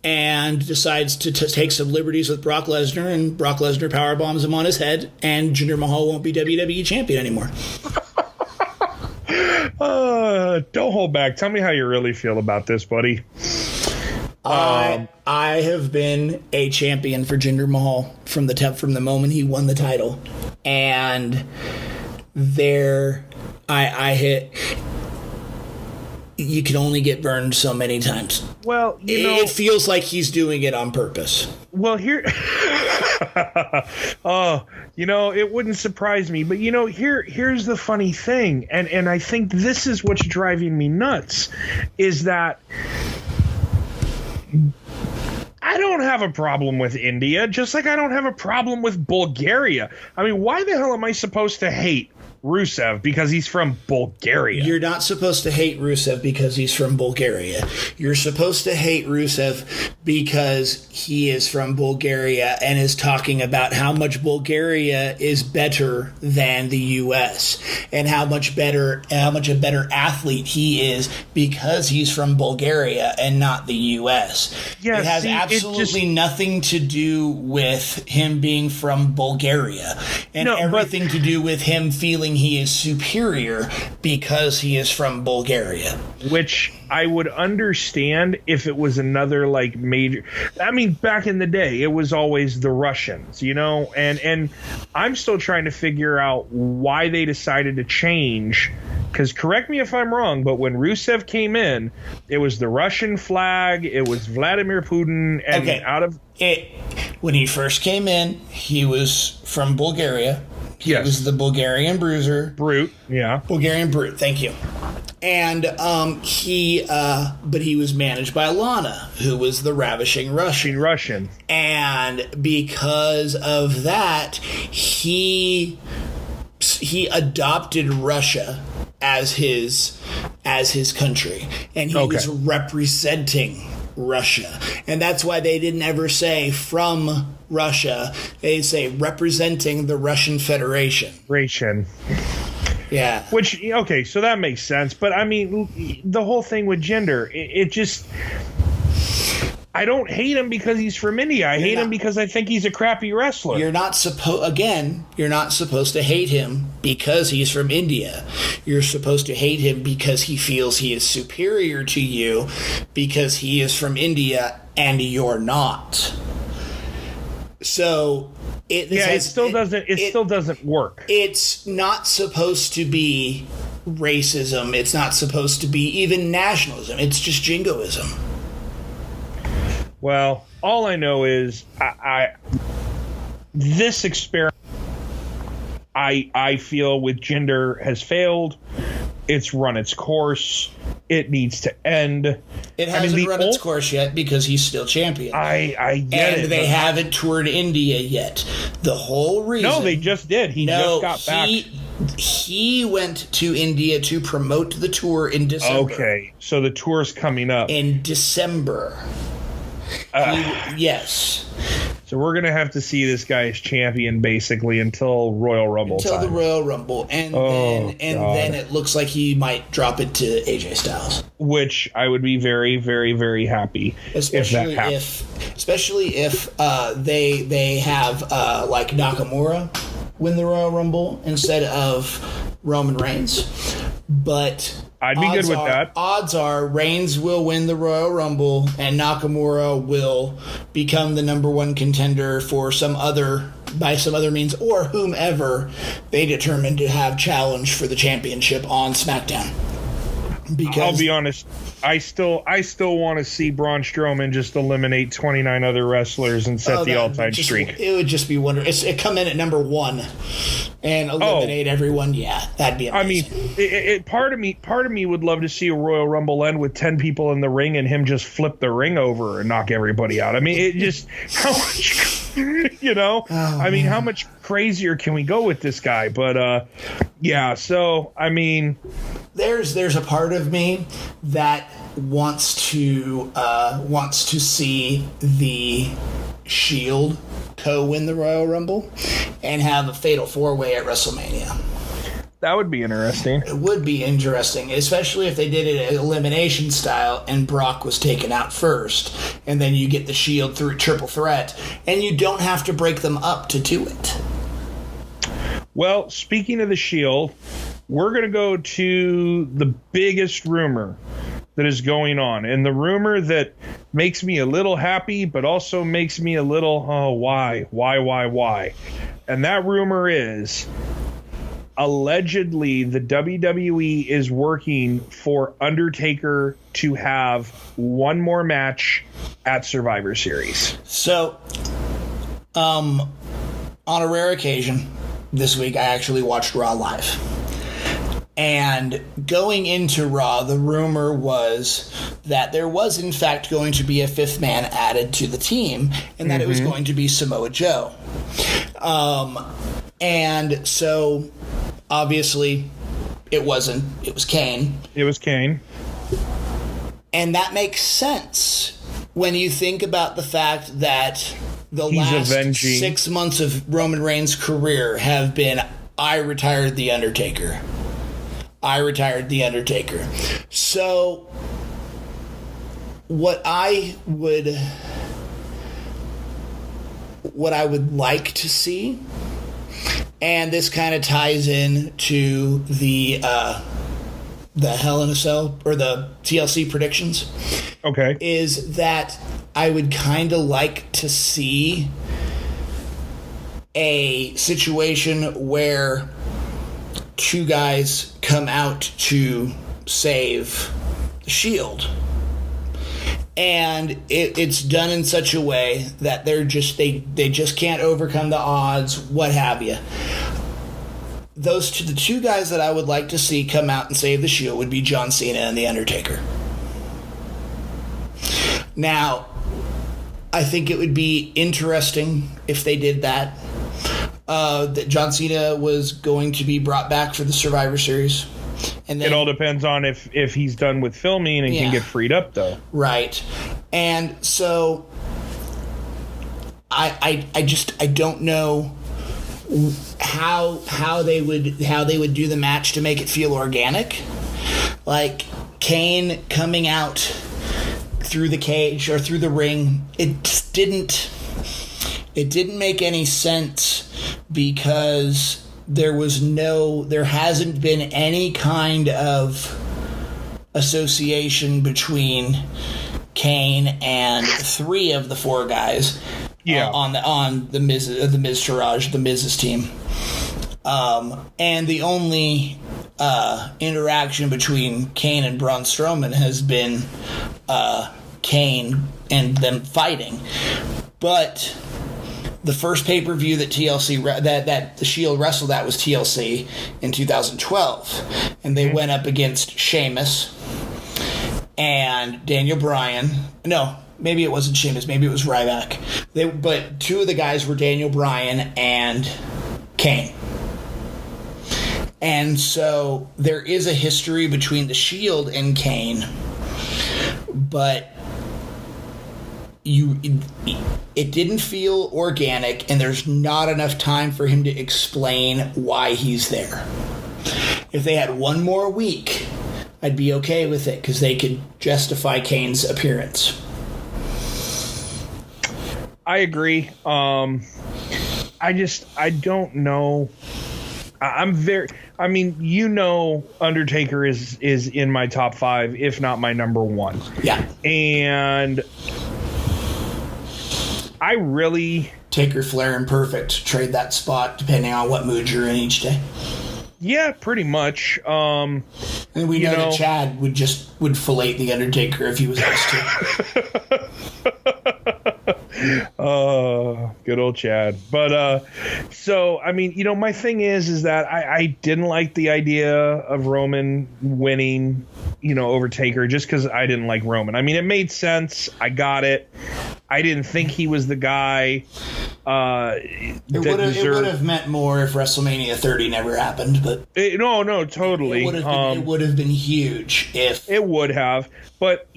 and decides to take some liberties with Brock Lesnar, and Brock Lesnar powerbombs him on his head, and Jinder Mahal won't be WWE champion anymore. Don't hold back. Tell me how you really feel about this, buddy. I have been a champion for Jinder Mahal from the moment he won the title, and I hit. You can only get burned so many times. Well, it feels like he's doing it on purpose. Well, here, it wouldn't surprise me, but here's the funny thing, and I think this is what's driving me nuts, is that I don't have a problem with India, just like I don't have a problem with Bulgaria. I mean, why the hell am I supposed to hate Rusev because he's from Bulgaria. You're not supposed to hate Rusev because he's from Bulgaria. You're supposed to hate Rusev because he is from Bulgaria and is talking about how much Bulgaria is better than the U.S. and how much a better athlete he is because he's from Bulgaria and not the U.S. Yeah, it has absolutely nothing to do with him being from Bulgaria and everything to do with him feeling he is superior because he is from Bulgaria. Which I would understand if it was another like major. I mean, back in the day, it was always the Russians, you know, and I'm still trying to figure out why they decided to change. Because correct me if I'm wrong, but when Rusev came in, it was the Russian flag, it was Vladimir Putin, and when he first came in, he was from Bulgaria. He was the Bulgarian Bruiser. Brute, yeah. Bulgarian Brute, thank you. And but he was managed by Lana, who was the Ravishing Russian. And because of that, he adopted Russia as his country, and he was representing Russia. And that's why they didn't ever say from Russia. They say representing the Russian Federation. Yeah. Which, okay, so that makes sense. But, I mean, the whole thing with Jinder, it just... I don't hate him because he's from India. I hate him because I think he's a crappy wrestler. You're not supposed to hate him because he's from India. You're supposed to hate him because he feels he is superior to you because he is from India and you're not. So it still doesn't work. It's not supposed to be racism. It's not supposed to be even nationalism. It's just jingoism. Well, all I know is this experiment I feel with Jinder has failed. It's run its course. It needs to end. It hasn't run its course yet because he's still champion. I get it. And they haven't toured India yet. The whole reason... No, they just did. He just got back. He went to India to promote the tour in December. Okay, so the tour's coming up. In December. Yes. So we're going to have to see this guy as champion basically until Royal Rumble time. Until the Royal Rumble. And then it looks like he might drop it to AJ Styles. Which I would be very, very, very happy if that happens. Especially if they have like Nakamura win the Royal Rumble instead of Roman Reigns. But I'd be good with that. Odds are Reigns will win the Royal Rumble and Nakamura will become the number one contender by some other means, or whomever they determine to have challenge for the championship on SmackDown. Because I'll be honest, I still want to see Braun Strowman just eliminate 29 other wrestlers and set the all-time streak. It would just be wonderful. It come in at number one and eliminate everyone. Yeah, that'd be amazing. I mean, part of me would love to see a Royal Rumble end with 10 people in the ring and him just flip the ring over and knock everybody out. I mean, it just how much, you know? I mean, how much crazier can we go with this guy? But yeah. So I mean, there's a part of me that wants to see the Shield co-win the Royal Rumble and have a fatal four-way at WrestleMania. That would be interesting. It would be interesting, especially if they did it elimination style and Brock was taken out first, and then you get the Shield through triple threat, and you don't have to break them up to do it. Well, speaking of the Shield, we're going to go to the biggest rumor that is going on, and the rumor that makes me a little happy but also makes me a little, why? And that rumor is allegedly the WWE is working for Undertaker to have one more match at Survivor Series. So, on a rare occasion, this week I actually watched Raw live. And going into Raw, the rumor was that there was, in fact, going to be a fifth man added to the team, and that it was going to be Samoa Joe. And so Obviously, it wasn't. It was Kane. It was Kane. And that makes sense when you think about the fact that he's last avenging. 6 months of Roman Reigns' career have been, I retired The Undertaker. I retired The Undertaker. So, what I would like to see, and this kind of ties in to the Hell in a Cell or the TLC predictions. Okay. Is that I would kind of like to see a situation where two guys come out to save the Shield. And it's done in such a way that they just can't overcome the odds, what have you. The two guys that I would like to see come out and save the Shield would be John Cena and The Undertaker. Now, I think it would be interesting if they did that. That John Cena was going to be brought back for the Survivor Series. And then, it all depends on if he's done with filming and can get freed up, though. Right. And so I don't know how they would do the match to make it feel organic. Like Kane coming out through the cage or through the ring, it just didn't make any sense because there hasn't been any kind of association between Kane and three of the four guys on the Miz Taraj, the Miz's team. And the only interaction between Kane and Braun Strowman has been Kane and them fighting. But the first pay-per-view that TLC that the Shield wrestled at was TLC in 2012, and they went up against Sheamus and Daniel Bryan. No, maybe it wasn't Sheamus. Maybe it was Ryback. But two of the guys were Daniel Bryan and Kane. And so there is a history between the Shield and Kane, but it didn't feel organic, and there's not enough time for him to explain why he's there. If they had one more week, I'd be okay with it because they could justify Kane's appearance. I agree. I don't know. Undertaker is in my top 5, if not my number 1. Yeah. And I really... Taker, Flair, and Perfect. Trade that spot depending on what mood you're in each day. Yeah, pretty much. And we know that Chad would fillet the Undertaker if he was asked to. Good old Chad. But my thing is that I didn't like the idea of Roman winning, over Taker, just because I didn't like Roman. I mean, it made sense. I got it. I didn't think he was the guy. It would have meant more if WrestleMania 30 never happened, but no, totally. It would have been huge if it would have. But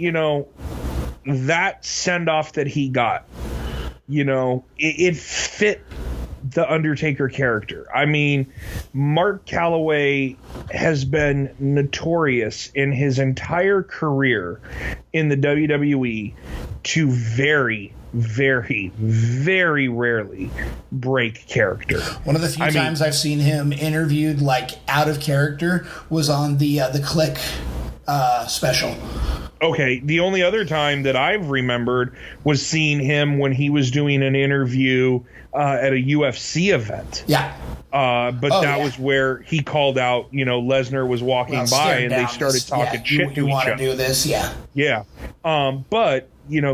that send off that he got, it fit the Undertaker character. I mean, Mark Calloway has been notorious in his entire career in the WWE to very, very, very rarely break character. One of the few times I've seen him interviewed like out of character was on the Click special. Okay, the only other time that I've remembered was seeing him when he was doing an interview at a UFC event. Yeah. But that was where he called out, Lesnar was walking by and they started talking shit to each other. You want to do this? Yeah. Yeah. But,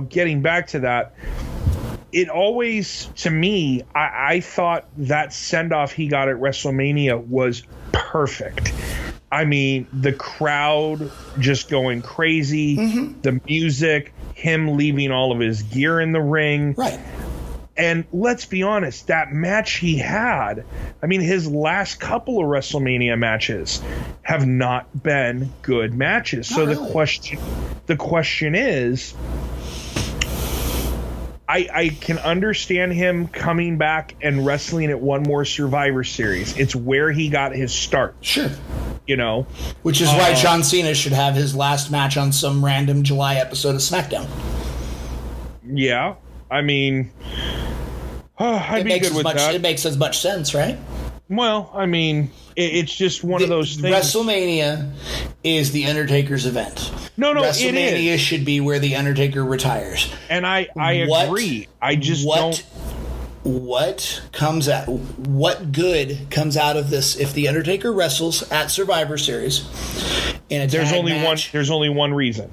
getting back to that, it always, to me, I thought that send-off he got at WrestleMania was perfect. I mean, the crowd just going crazy, the music, him leaving all of his gear in the ring. Right. And let's be honest, that match he had, I mean, his last couple of WrestleMania matches have not been good matches. So the question is, I can understand him coming back and wrestling at one more Survivor Series. It's where he got his start. Sure. You know? Which is why John Cena should have his last match on some random July episode of SmackDown. Yeah. I mean, I'd be good with that. It makes as much sense, right? Well, I mean, it's just one of those things. WrestleMania is the Undertaker's event. No, WrestleMania should be where the Undertaker retires. And I agree. I just don't. What good comes out of this if the Undertaker wrestles at Survivor Series? And there's only one reason.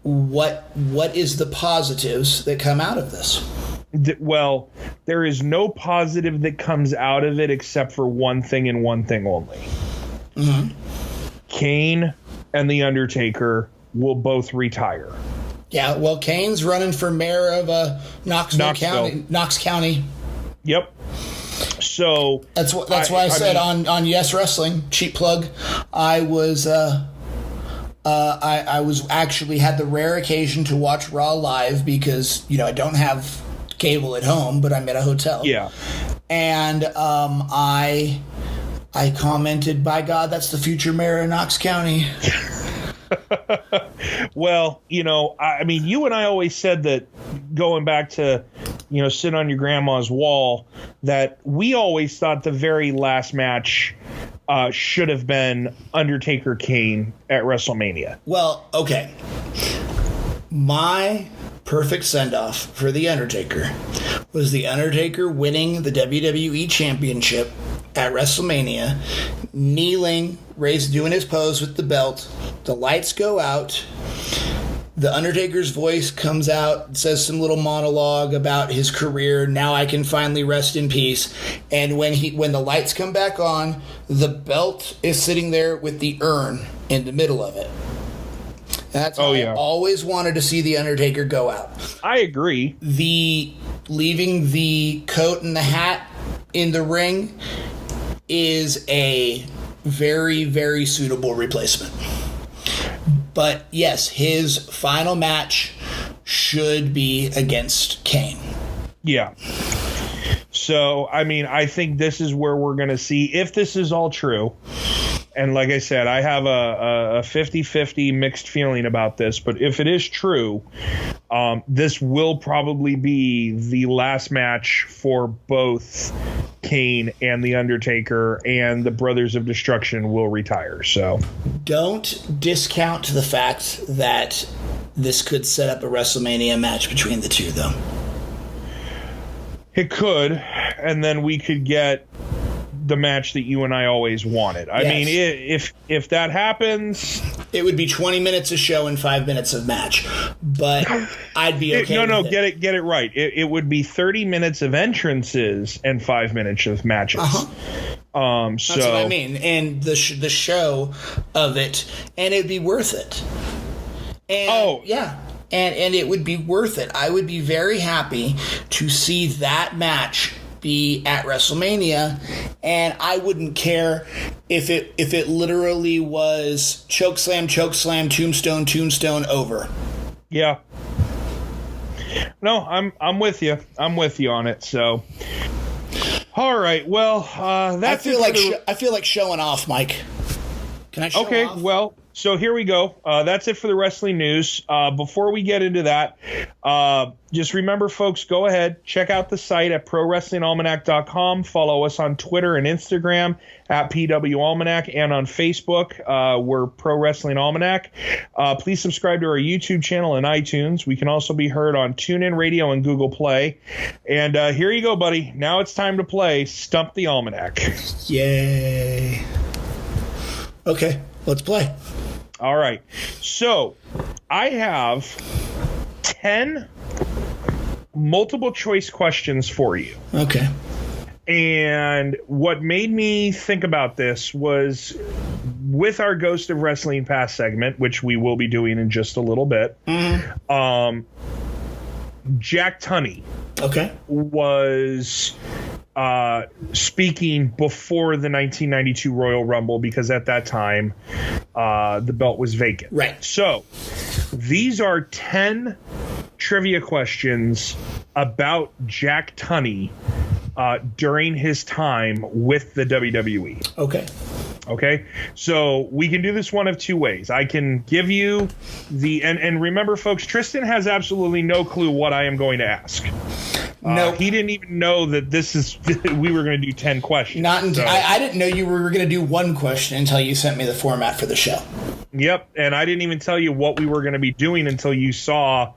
What is the positives that come out of this? Well, there is no positive that comes out of it except for one thing and one thing only. Mm-hmm. Kane and The Undertaker will both retire. Yeah, well, Kane's running for mayor of Knox County. Yep. So that's why I said on Yes Wrestling, cheap plug, I was actually had the rare occasion to watch Raw live because, I don't have cable at home, but I'm at a hotel. Yeah. And I commented, by God, that's the future mayor of Knox County. Well, I mean, you and I always said that, going back to, sit on your grandma's wall, that we always thought the very last match should have been Undertaker Kane at WrestleMania. Well, okay. My perfect send-off for The Undertaker was The Undertaker winning the WWE Championship at WrestleMania, kneeling, doing his pose with the belt. The lights go out. The Undertaker's voice comes out, says some little monologue about his career. Now I can finally rest in peace. And when the lights come back on, the belt is sitting there with the urn in the middle of it. That's how I always wanted to see The Undertaker go out. I agree. Leaving the coat and the hat in the ring is a very, very suitable replacement. But yes, his final match should be against Kane. Yeah. So, I mean, I think this is where we're going to see, if this is all true. And like I said, I have a 50-50 mixed feeling about this. But if it is true, this will probably be the last match for both Kane and The Undertaker, and the Brothers of Destruction will retire. So don't discount the fact that this could set up a WrestleMania match between the two, though. It could, and then we could get the match that you and I always wanted. I mean, if that happens, it would be 20 minutes of show and 5 minutes of match, but I'd be okay. No, get it right. It would be 30 minutes of entrances and 5 minutes of matches. That's what I mean, and the show of it, and it'd be worth it. And, and it would be worth it. I would be very happy to see that match be at WrestleMania, and I wouldn't care if it literally was chokeslam, tombstone, over. Yeah. No, I'm with you. I'm with you on it. So, all right. Well, that's I feel like showing off, Mike. Can I show off? Okay. Well. So here we go. That's it for the wrestling news. Before we get into that, just remember, folks, go ahead, check out the site at ProWrestlingAlmanac.com. Follow us on Twitter and Instagram at PW Almanac, and on Facebook, we're Pro Wrestling Almanac. Please subscribe to our YouTube channel and iTunes. We can also be heard on TuneIn Radio and Google Play. And here you go, buddy. Now it's time to play Stump the Almanac. Yay. Okay, let's play. All right. So I have 10 multiple choice questions for you. Okay. And what made me think about this was, with our Ghost of Wrestling Past segment, which we will be doing in just a little bit, Jack Tunney Okay. was speaking before the 1992 Royal Rumble because at that time the belt was vacant. Right. So these are 10 trivia questions about Jack Tunney during his time with the WWE. Okay. Okay, so we can do this one of two ways. I can give you and remember, folks, Tristan has absolutely no clue what I am going to ask. No, he didn't even know that we were going to do 10 questions. Not until I didn't know you were going to do one question until you sent me the format for the show. Yep, and I didn't even tell you what we were going to be doing until you saw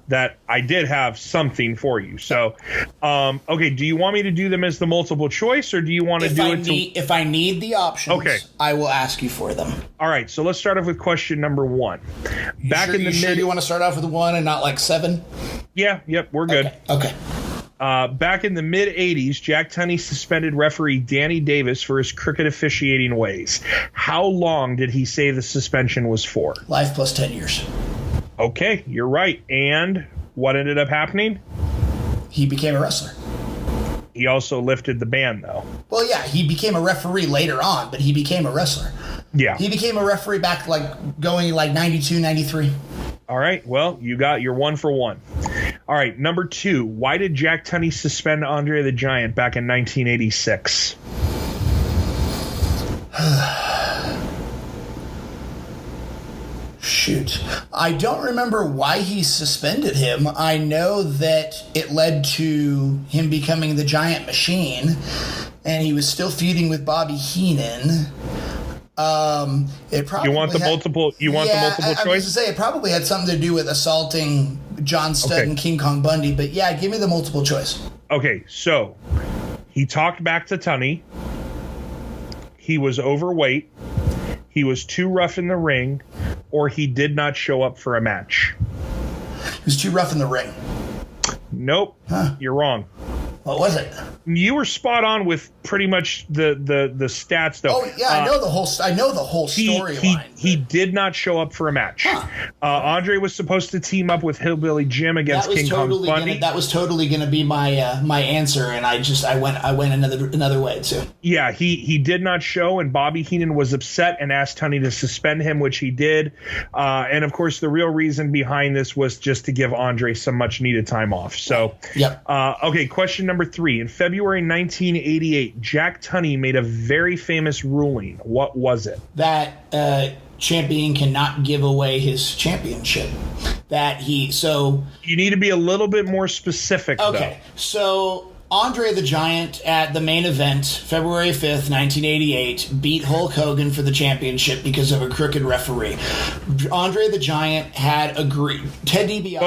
that I did have something for you. So, okay, do you want me to do them as the multiple choice, or do you want to do it? If I need the options, okay, I will ask you for them. All right, so let's start off with question number 1. Sure you want to start off with 1 and not like 7? Yeah, yep, we're good. Okay. Back in the mid-'80s, Jack Tunney suspended referee Danny Davis for his crooked officiating ways. How long did he say the suspension was for? Life plus 10 years. Okay, you're right. And what ended up happening? He became a wrestler. He also lifted the ban, though. Well, yeah, he became a referee later on, but he became a wrestler. Yeah. He became a referee back going 92, 93. All right, well, you're 1 for 1. All right, number 2. Why did Jack Tunney suspend Andre the Giant back in 1986? Shoot. I don't remember why he suspended him. I know that it led to him becoming the Giant Machine, and he was still feuding with Bobby Heenan. It probably you want the multiple choice? I was to say it probably had something to do with assaulting John Studd and King Kong Bundy, but yeah, give me the multiple choice. Okay, so he talked back to Tunney. He was overweight. He was too rough in the ring, or he did not show up for a match. He was too rough in the ring. Nope, You're wrong. What was it? You were spot on with pretty much the stats, though. Oh yeah, I know the whole storyline. He did not show up for a match. Andre was supposed to team up with Hillbilly Jim against King Kong Bundy. That was totally going to be my my answer, and I went another way too. Yeah, he did not show, and Bobby Heenan was upset and asked Tunney to suspend him, which he did. And of course, the real reason behind this was just to give Andre some much needed time off. So, yep. Okay, question number 3. In February 1988, Jack Tunney made a very famous ruling. What was it? That champion cannot give away his championship. You need to be a little bit more specific, okay, though. So Andre the Giant at the main event, February 5th, 1988, beat Hulk Hogan for the championship because of a crooked referee. Andre the Giant had agreed. Ted DiBiase...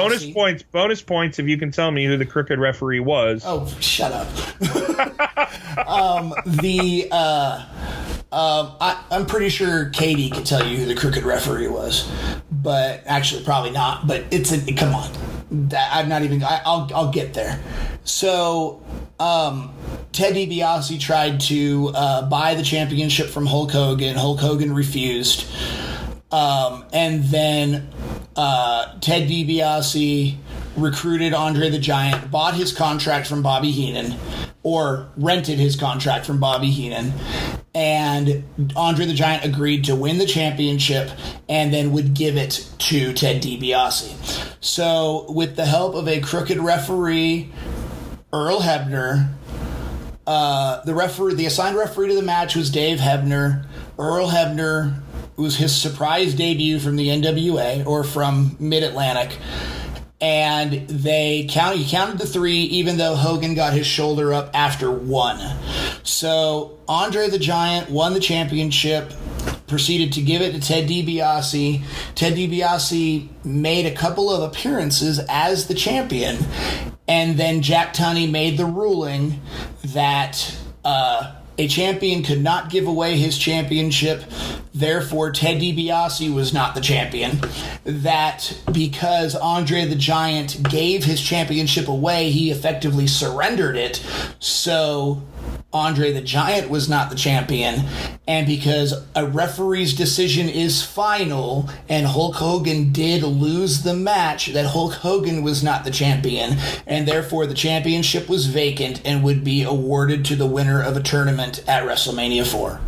Bonus points if you can tell me who the crooked referee was. Oh, shut up. I'm pretty sure Katie could tell you who the crooked referee was. But actually, probably not. But come on. I'm not even... I'll get there. So, Ted DiBiase tried to buy the championship from Hulk Hogan. Hulk Hogan refused. And then Ted DiBiase recruited Andre the Giant, bought his contract from Bobby Heenan, or rented his contract from Bobby Heenan, and Andre the Giant agreed to win the championship and then would give it to Ted DiBiase. So, with the help of a crooked referee, Earl Hebner, the assigned referee to the match was Dave Hebner. Earl Hebner was his surprise debut from the NWA, or from Mid-Atlantic. And he counted to 3, even though Hogan got his shoulder up after 1. So Andre the Giant won the championship, proceeded to give it to Ted DiBiase. Ted DiBiase made a couple of appearances as the champion, and then Jack Tunney made the ruling that a champion could not give away his championship, therefore Ted DiBiase was not the champion, that because Andre the Giant gave his championship away, he effectively surrendered it, so Andre the Giant was not the champion, and because a referee's decision is final and Hulk Hogan did lose the match, that Hulk Hogan was not the champion, and therefore the championship was vacant and would be awarded to the winner of a tournament at WrestleMania 4.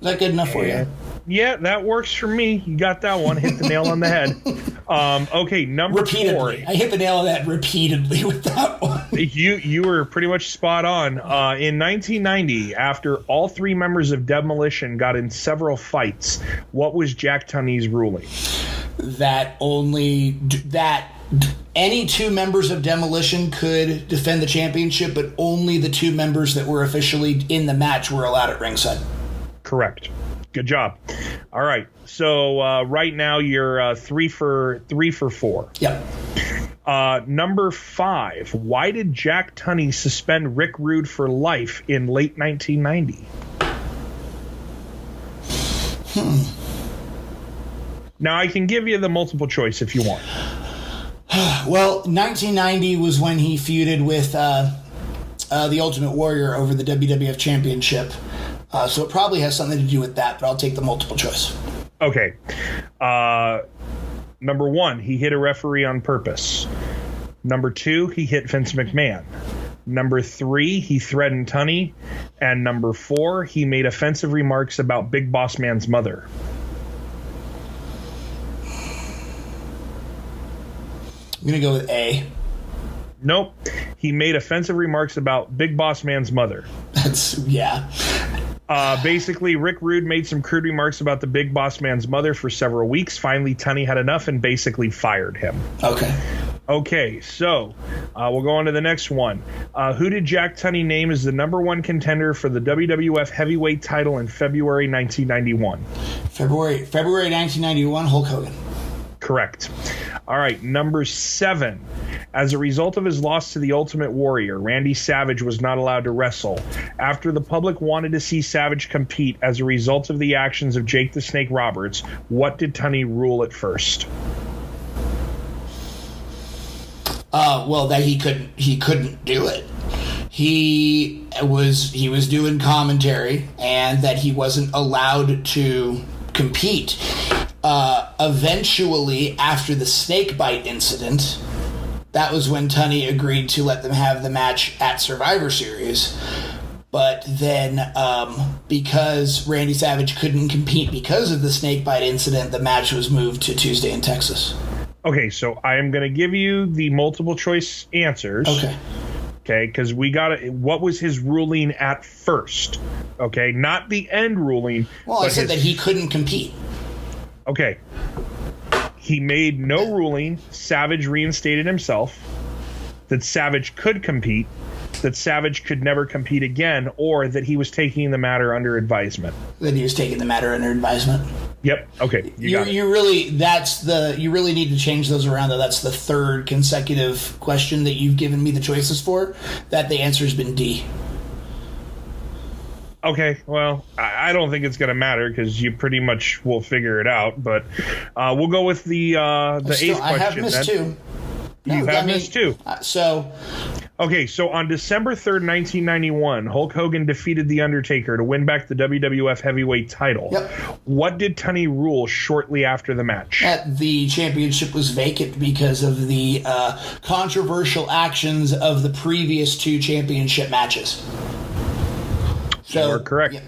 Is that good enough for you? Yeah, that works for me. You got that one. Hit the nail on the head. Okay, number 4. I hit the nail on that repeatedly with that one. You were pretty much spot on. In 1990, after all 3 members of Demolition got in several fights, what was Jack Tunney's ruling? That any 2 members of Demolition could defend the championship, but only the 2 members that were officially in the match were allowed at ringside. Correct. Good job. All right. So right now you're 3 for 4. Yep. Number 5. Why did Jack Tunney suspend Rick Rude for life in late 1990? Now I can give you the multiple choice if you want. Well, 1990 was when he feuded with the Ultimate Warrior over the WWF Championship. So it probably has something to do with that, but I'll take the multiple choice. Okay. Number 1, he hit a referee on purpose. Number 2, he hit Vince McMahon. Number 3, he threatened Tunney. And number 4, he made offensive remarks about Big Boss Man's mother. I'm going to go with A. Nope. He made offensive remarks about Big Boss Man's mother. Yeah. Basically, Rick Rude made some crude remarks about the Big Boss Man's mother for several weeks. Finally, Tunney had enough and basically fired him. Okay, so we'll go on to the next one. Who did Jack Tunney name as the number 1 contender for the WWF Heavyweight title in February 1991? February 1991, Hulk Hogan. Correct. All right, number 7. As a result of his loss to the Ultimate Warrior, Randy Savage was not allowed to wrestle. After the public wanted to see Savage compete as a result of the actions of Jake the Snake Roberts, what did Tunney rule at first? Well, that he couldn't do it. He was doing commentary, and that he wasn't allowed to compete. Eventually, after the snake bite incident, that was when Tunney agreed to let them have the match at Survivor Series. But then, because Randy Savage couldn't compete because of the snakebite incident, the match was moved to Tuesday in Texas. Okay, so I am going to give you the multiple choice answers. Okay, because we got it. What was his ruling at first? Okay, not the end ruling. Well, I said that he couldn't compete. Okay. He made no ruling. Savage reinstated himself. That Savage could compete. That Savage could never compete again, or that he was taking the matter under advisement. That he was taking the matter under advisement. Yep. Okay. You really need to change those around, though. That's the 3rd consecutive question that you've given me the choices for. That the answer's been D. Okay, well, I don't think it's going to matter because you pretty much will figure it out. But we'll go with the 8th question. I have missed then. 2. You have missed 2. Okay, so on December 3rd, 1991, Hulk Hogan defeated The Undertaker to win back the WWF Heavyweight title. Yep. What did Tunney rule shortly after the match? That the championship was vacant because of the controversial actions of the previous 2 championship matches. So, you are correct. Yeah.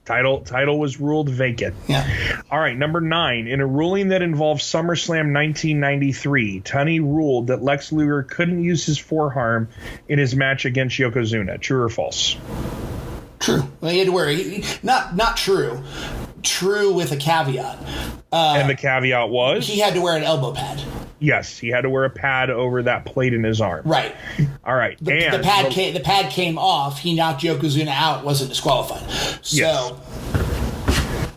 Title was ruled vacant. Yeah. All right, number 9. In a ruling that involved SummerSlam 1993, Tunney ruled that Lex Luger couldn't use his forearm in his match against Yokozuna. True or false? True. Well, he had to wear not true. True with a caveat. And the caveat was? He had to wear an elbow pad. Yes, he had to wear a pad over that plate in his arm. Right. All right. The pad came off. He knocked Yokozuna out. Wasn't disqualified. So. Yes.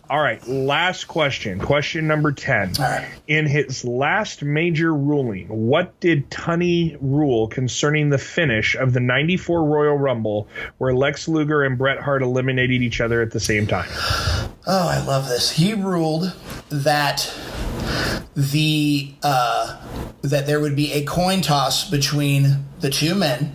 All right. Last question. Question number 10. All right. In his last major ruling, what did Tunney rule concerning the finish of the 94 Royal Rumble where Lex Luger and Bret Hart eliminated each other at the same time? Oh, I love this. He ruled that that there would be a coin toss between the two men,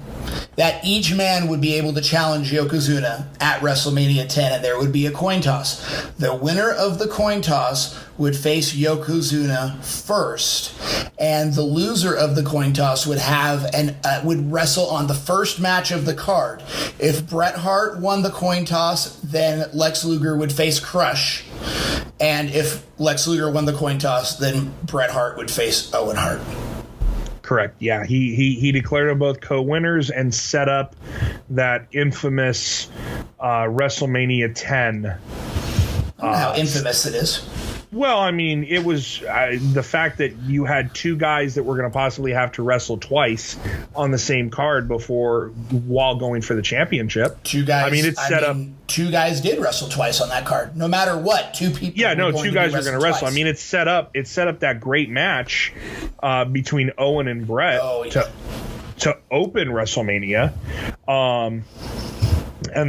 that each man would be able to challenge Yokozuna at WrestleMania 10, and there would be a coin toss. The winner of the coin toss would face Yokozuna first, and the loser of the coin toss would would wrestle on the first match of the card. If Bret Hart won the coin toss, then Lex Luger would face Crush. And if Lex Luger won the coin toss, then Bret Hart would face Owen Hart. Correct. Yeah, he declared them both co-winners and set up that infamous WrestleMania 10. I don't know how infamous it is. Well, I mean, it was the fact that you had two guys that were going to possibly have to wrestle twice on the same card while going for the championship. Two guys. I mean, two guys did wrestle twice on that card. No matter what, two people. Yeah, no, two guys were going to wrestle. I mean, it set up that great match between Owen and Bret to open WrestleMania. And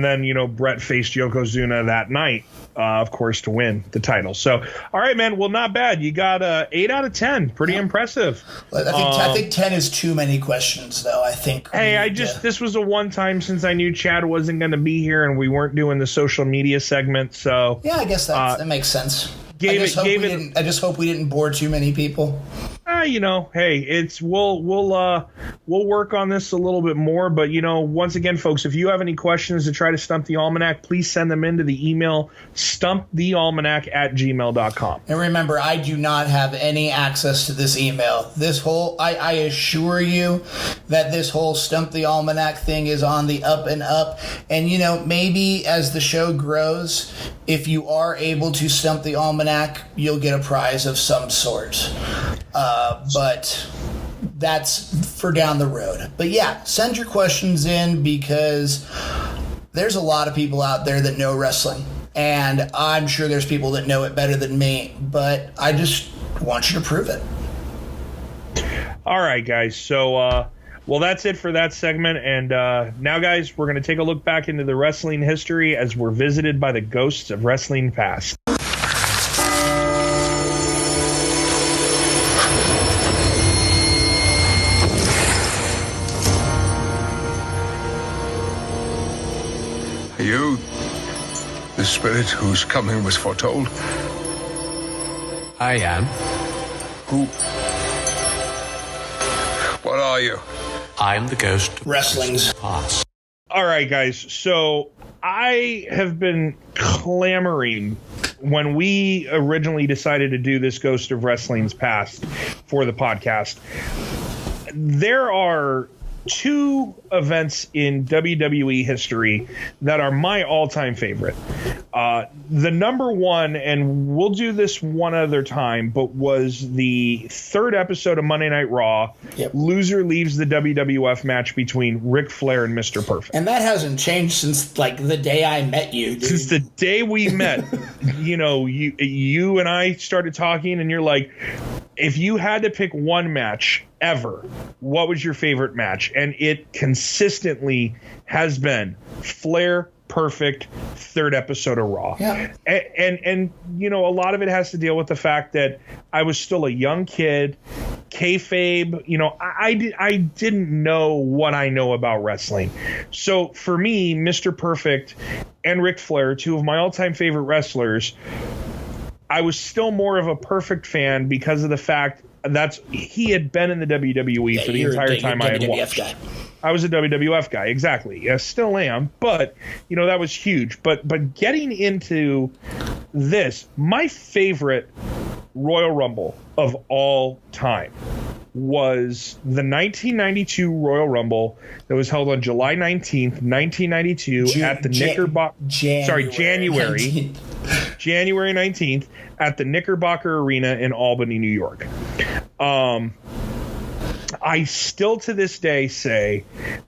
then, Bret faced Yokozuna that night. Of course, to win the title. So, all right, man. Well, not bad. You got 8 out of 10. Pretty impressive. I think 10 is too many questions, though. I think. Hey, this was a one time since I knew Chad wasn't going to be here and we weren't doing the social media segment. So yeah, I guess that makes sense. I just hope we didn't bore too many people. Hey, we'll work on this a little bit more. But, once again, folks, if you have any questions to try to stump the Almanac, please send them into the email stumpthealmanac@gmail.com. And remember, I do not have any access to this email. I assure you that this whole Stump the Almanac thing is on the up and up. And, maybe as the show grows, if you are able to stump the Almanac, you'll get a prize of some sort. But that's for down the road. But yeah, send your questions in because there's a lot of people out there that know wrestling. And I'm sure there's people that know it better than me. But I just want you to prove it. All right, guys. So, well, that's it for that segment. And now, guys, we're going to take a look back into the wrestling history as we're visited by the ghosts of wrestling past. Are you the spirit whose coming was foretold? I am. Who? What are you? I'm the ghost of Wrestling's past. All right, guys. So I have been clamoring when we originally decided to do this Ghost of Wrestling's Past for the podcast. There are two events in WWE history that are my all-time favorite. The number one, and we'll do this one other time, but was the third episode of Monday Night Raw. Yep. Loser leaves the WWF match between Ric Flair and Mr. Perfect. And that hasn't changed since the day I met you, dude. Since the day we met, you and I started talking, and you're like, if you had to pick one match ever, what was your favorite match? And it consistently has been Flair Perfect third episode of Raw. Yeah. And a lot of it has to deal with the fact that I was still a young kid. Kayfabe, I didn't know what I know about wrestling. So for me, Mr. Perfect and Ric Flair, two of my all-time favorite wrestlers, I was still more of a Perfect fan because of the fact that he had been in the WWE for the entire time I had watched. Guy. I was a WWF guy, exactly. Yes, still am, but that was huge. But getting into this, my favorite Royal Rumble of all time was the 1992 Royal Rumble that was held on July 19th, 1992 at the January 19th at the Knickerbocker Arena in Albany, New York. I still to this day say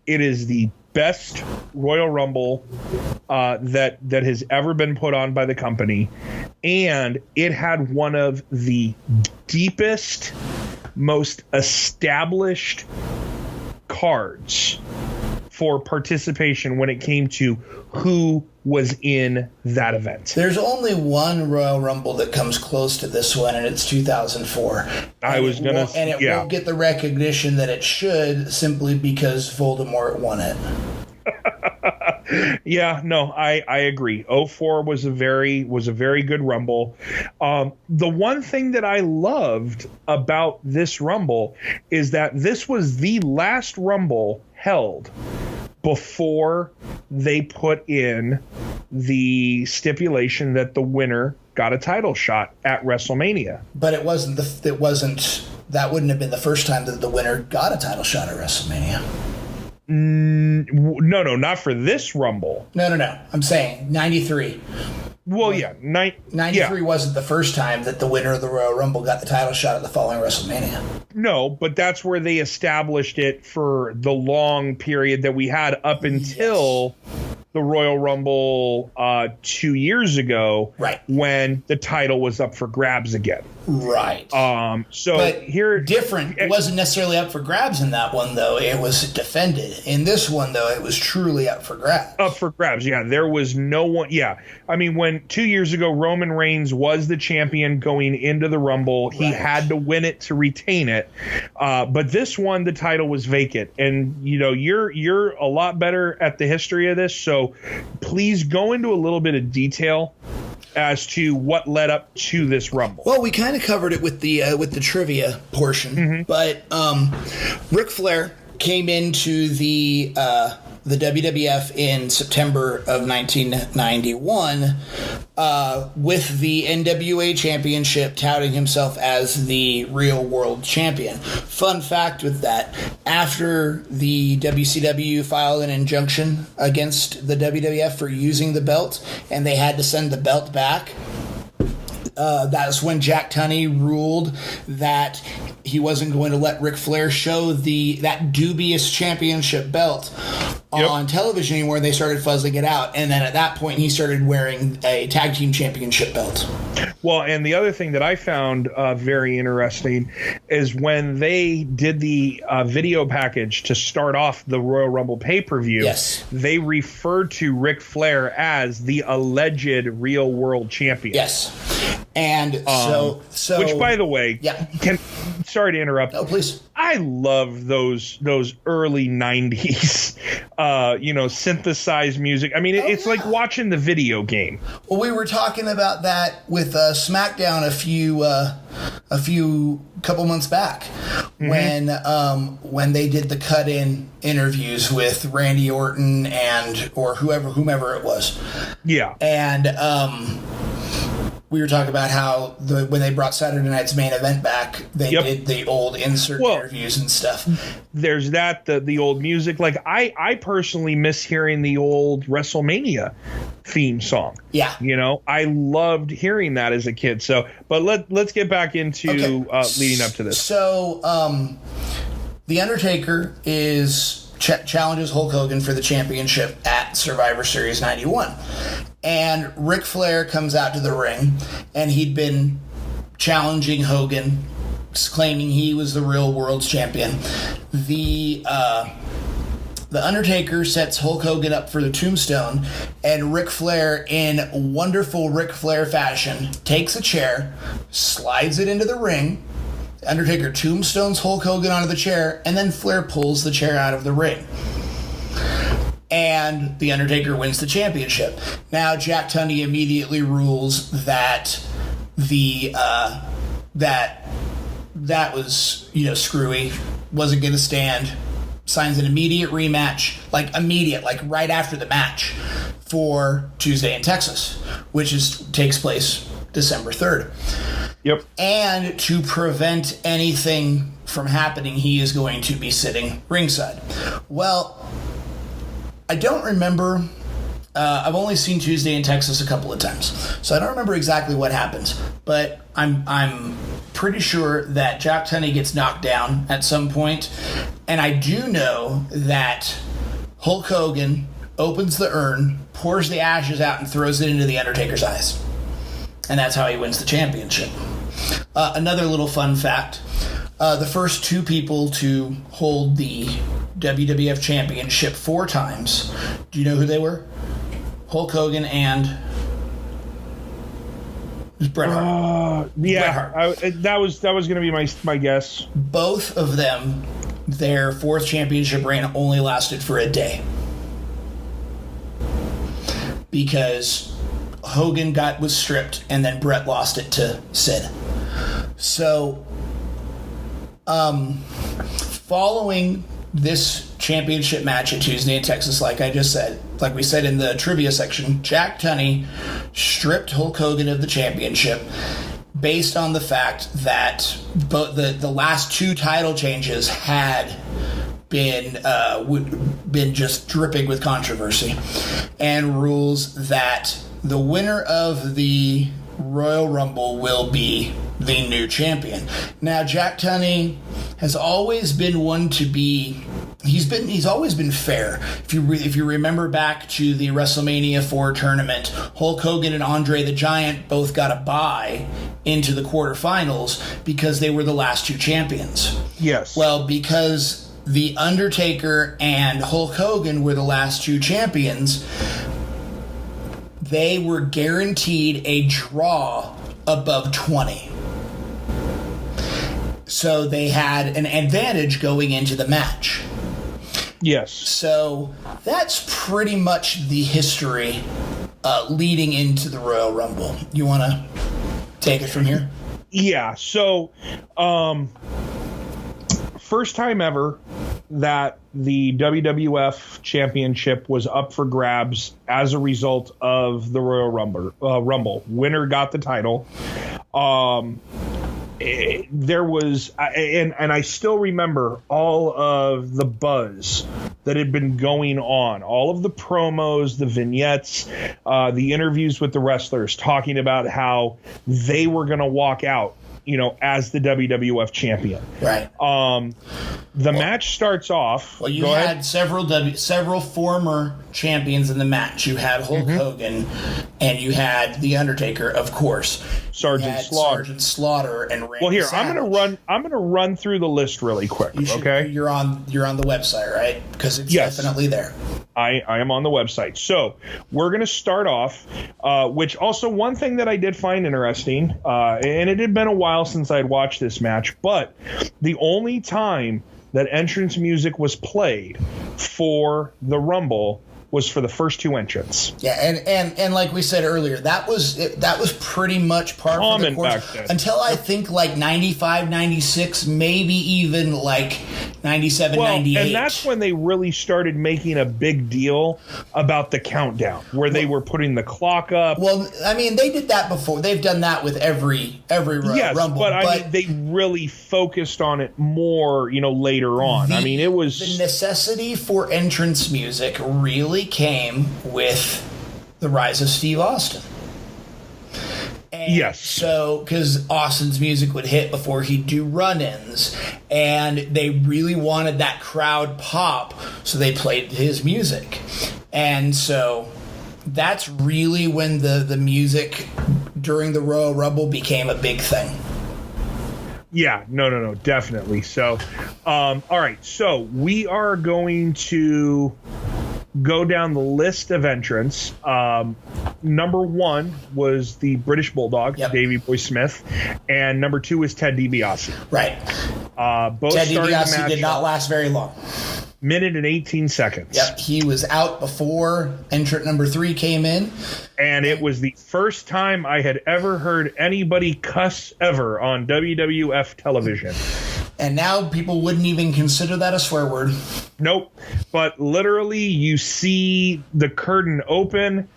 it is the best Royal Rumble that has ever been put on by the company, and it had one of the deepest, most established cards for participation when it came to who was in that event. There's only one Royal Rumble that comes close to this one, and it's 2004. It won't get the recognition that it should simply because Voldemort won it. Yeah, no, I agree. 04 was a very good Rumble. The one thing that I loved about this Rumble is that this was the last Rumble held before they put in the stipulation that the winner got a title shot at WrestleMania. But that wouldn't have been the first time that the winner got a title shot at WrestleMania. No, not for this Rumble. No. I'm saying 93. Well, yeah. 93 wasn't the first time that the winner of the Royal Rumble got the title shot at the following WrestleMania. No, but that's where they established it for the long period that we had up until the Royal Rumble 2 years ago, right, when the title was up for grabs again. Right. But here, different. It wasn't necessarily up for grabs in that one, though. It was defended. In this one, though, it was truly up for grabs. Up for grabs, yeah. There was no one. Yeah, I mean, when 2 years ago Roman Reigns was the champion going into the Rumble, he had to win it to retain it. But this one, the title was vacant, and you're a lot better at the history of this, so please go into a little bit of detail as to what led up to this Rumble. Well, we kind of covered it with the trivia portion, but Ric Flair came into the WWF in September of 1991 with the NWA Championship, touting himself as the real world champion. Fun fact with that, after the WCW filed an injunction against the WWF for using the belt, and they had to send the belt back, that's when Jack Tunney ruled that he wasn't going to let Ric Flair show that dubious championship belt on television anymore, and they started fuzzing it out. And then at that point, he started wearing a tag team championship belt. Well, and the other thing that I found very interesting is when they did the video package to start off the Royal Rumble pay-per-view, they referred to Ric Flair as the alleged real world champion. Yes. And so which, by the way, sorry to interrupt. No, please. I love those early 90s, synthesized music. I mean, it's like watching the video game. Well, we were talking about that with SmackDown a few couple months back when they did the cut-in interviews with Randy Orton or whomever it was. Yeah. And we were talking about how when they brought Saturday Night's Main Event back, they did the old insert interviews and stuff. There's that, the old music. Like, I personally miss hearing the old WrestleMania theme song. Yeah. I loved hearing that as a kid. So, but let's get back into leading up to this. So, The Undertaker challenges Hulk Hogan for the championship at Survivor Series 91. And Ric Flair comes out to the ring, and he'd been challenging Hogan, claiming he was the real world's champion. The Undertaker sets Hulk Hogan up for the tombstone, and Ric Flair, in wonderful Ric Flair fashion, takes a chair, slides it into the ring. Undertaker tombstones Hulk Hogan onto the chair, and then Flair pulls the chair out of the ring. And The Undertaker wins the championship. Now, Jack Tunney immediately rules that that was, screwy, wasn't going to stand, signs an immediate rematch, like right after the match, for Tuesday in Texas, which takes place December 3rd. Yep. And to prevent anything from happening, he is going to be sitting ringside. Well, I don't remember. I've only seen Tuesday in Texas a couple of times, so I don't remember exactly what happens. But I'm pretty sure that Jack Tunney gets knocked down at some point, and I do know that Hulk Hogan opens the urn, pours the ashes out, and throws it into the Undertaker's eyes, and that's how he wins the championship. Another little fun fact. the first two people to hold the WWF Championship 4 times. Do you know who they were? Hulk Hogan and Bret Hart. Yeah, Bret Hart. that was going to be my guess. Both of them, their 4th championship reign only lasted for a day. Because Hogan was stripped, and then Bret lost it to Sid. So, following this championship match at Tuesday in Texas, like I just said, like we said in the trivia section, Jack Tunney stripped Hulk Hogan of the championship based on the fact that the last 2 title changes had been just dripping with controversy, and rules that the winner of the Royal Rumble will be the new champion. Now, Jack Tunney has always been one to be. He's always been fair. If you remember back to the WrestleMania 4 tournament, Hulk Hogan and Andre the Giant both got a bye into the quarterfinals because they were the last 2 champions. Yes. Well, because the Undertaker and Hulk Hogan were the last 2 champions, they were guaranteed a draw above 20. So they had an advantage going into the match. Yes. So that's pretty much the history leading into the Royal Rumble. You want to take it from here? Yeah. So, first time ever that the WWF Championship was up for grabs as a result of the Royal Rumble. Winner got the title. There was, and I still remember all of the buzz that had been going on, all of the promos, the vignettes, the interviews with the wrestlers talking about how they were going to walk out, as the WWF champion. Right. The match starts off. Well, you had several former champions in the match. You had Hulk Hogan, and you had The Undertaker, of course. Sergeant Slaughter and Randy Well, here Savage. I'm gonna run through the list really quick. Okay. You're on the website, right? Because it's definitely there. I am on the website. So we're going to start off, which also one thing that I did find interesting, and it had been a while since I'd watched this match, but the only time that entrance music was played for the Rumble was for the first 2 entrants. Yeah, and like we said earlier, that was pretty much par for the course until I think like 95, 96, maybe even like 97, 98. And that's when they really started making a big deal about the countdown, where they were putting the clock up. Well, I mean, they did that before. They've done that with every Rumble. But I mean, they really focused on it more, later on. It was the necessity for entrance music really came with the rise of Steve Austin. And yes. So, because Austin's music would hit before he'd do run-ins, and they really wanted that crowd pop, so they played his music. And so that's really when the music during the Royal Rumble became a big thing. Yeah, no, definitely. So, all right, so we are going to go down the list of entrants. Number 1 was the British Bulldog, Davey Boy Smith, and number 2 was Ted DiBiase. Right. Both Ted started the DiBiase match did not last very long. Minute and 18 seconds. Yep, he was out before entrant number 3 came in. And it was the first time I had ever heard anybody cuss ever on WWF television. And now people wouldn't even consider that a swear word. Nope. But literally, you see the curtain open,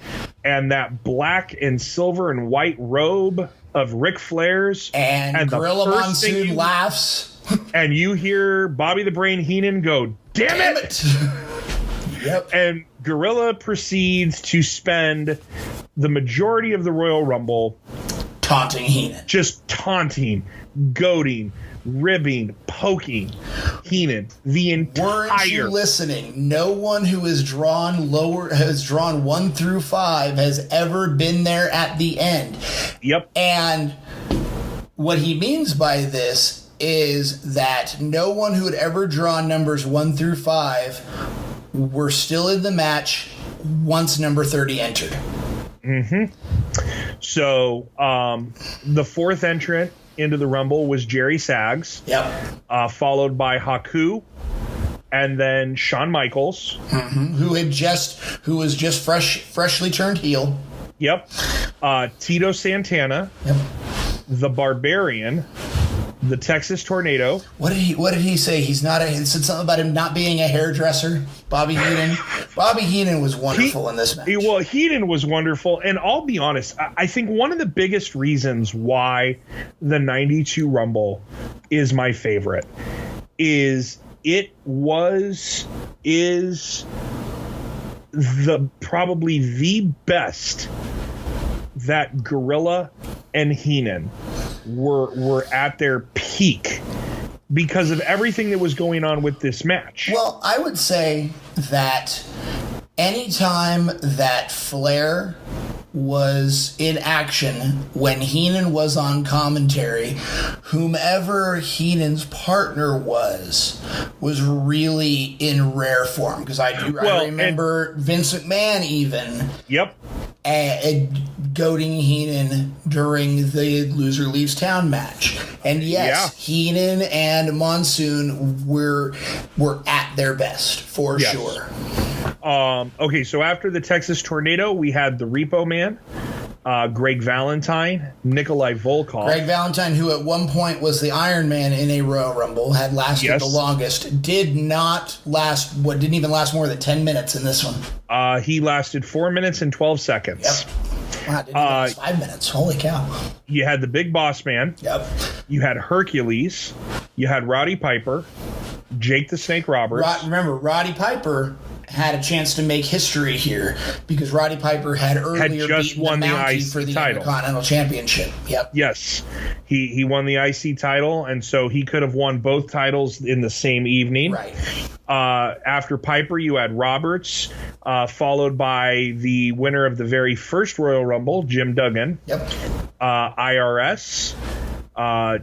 and that black and silver and white robe of Ric Flair's. And Gorilla Monsoon laughs. And you hear Bobby the Brain Heenan go, Damn it! Yep. And Gorilla proceeds to spend the majority of the Royal Rumble taunting Heenan. Just taunting, goading, ribbing, poking Heenan the entire. Weren't you listening? No one who has drawn 1 through 5 has ever been there at the end. Yep. And what he means by this is that no one who had ever drawn numbers 1 through 5 were still in the match once number 30 entered. So the fourth entrant into the Rumble was Jerry Saggs. Yep. Followed by Haku, and then Shawn Michaels, who was just freshly turned heel. Yep. Tito Santana. Yep. The Barbarian. The Texas Tornado. What did he say? He said something about him not being a hairdresser. Bobby Heenan. Bobby Heenan was wonderful in this match. Heenan was wonderful, and I'll be honest. I think one of the biggest reasons why the '92 Rumble is my favorite is probably the best that Gorilla and Heenan were at their peak because of everything that was going on with this match. Well, I would say that anytime that Flair was in action when Heenan was on commentary, whomever Heenan's partner was really in rare form. Because I remember Vince McMahon even. Yep. Goading Heenan during the Loser Leaves Town match. And yes, Heenan and Monsoon were at their best, for sure. Okay, so after the Texas Tornado, we had the Repo Man, Greg Valentine, Nikolai Volkov. Greg Valentine, who at one point was the Iron Man in a Royal Rumble, had lasted the longest. Didn't even last more than 10 minutes in this one. He lasted 4 minutes and 12 seconds. Yep. Wow, didn't even last 5 minutes. Holy cow. You had the Big Boss Man. Yep. You had Hercules. You had Roddy Piper, Jake the Snake Roberts. Remember, Roddy Piper had a chance to make history here because Roddy Piper had earlier just beaten won the the Mountie IC for the title. Intercontinental Championship. Yep. Yes. He won the IC title, and so he could have won both titles in the same evening. Right. After Piper, you had Roberts, followed by the winner of the very first Royal Rumble, Jim Duggan. Yep. IRS,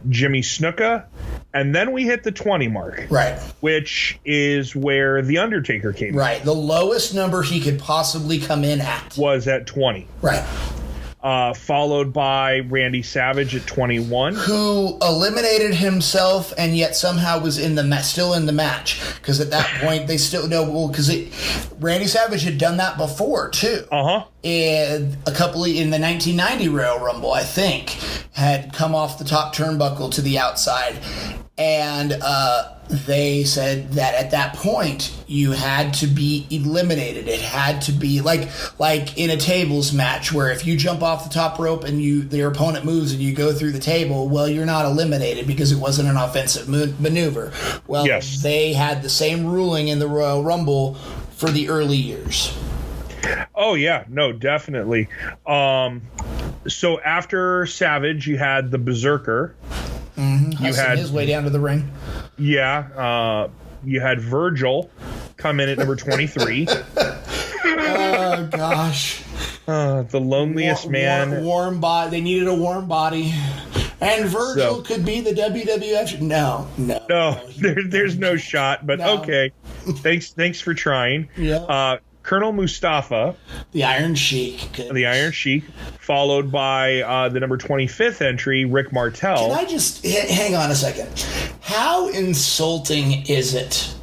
Jimmy Snuka, and then we hit the 20 mark. Right. Which is where The Undertaker came in. Right. The lowest number he could possibly come in at was at 20. Right. Followed by Randy Savage at 21, who eliminated himself and yet somehow was still in the match, because at that point they still because Randy Savage had done that before too. In the 1990 Royal Rumble, I think, had come off the top turnbuckle to the outside, and they said that at that point you had to be eliminated. It had to be like in a tables match where if you jump off the top rope and your opponent moves and you go through the table, well, you're not eliminated because it wasn't an offensive maneuver. Well, they had the same ruling in the Royal Rumble for the early years. Oh yeah, no, definitely. So after Savage, you had the Berserker. You had his way down to the ring. Yeah, you had Virgil come in at number 23. Oh gosh, the loneliest man. Warm body. They needed a warm body, and Virgil could be the WWF. No. There's no shot. But okay, thanks for trying. Yeah. Colonel Mustafa, the Iron Sheik. The Iron Sheik, followed by the number 25th entry, Rick Martel. Can I just hang on a second? How insulting is it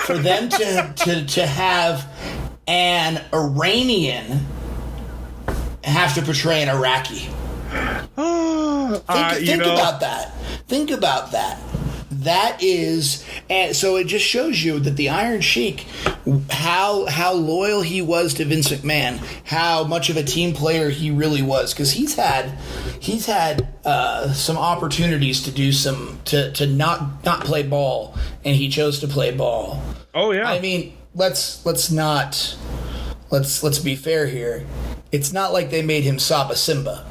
for them to have an Iranian have to portray an Iraqi? Think about that. Think about that. That is, and so it just shows you that the Iron Sheik, how loyal he was to Vince McMahon, how much of a team player he really was, because he's had some opportunities to do to not play ball, and he chose to play ball. Oh yeah. I mean, let's be fair here. It's not like they made him Saba Simba,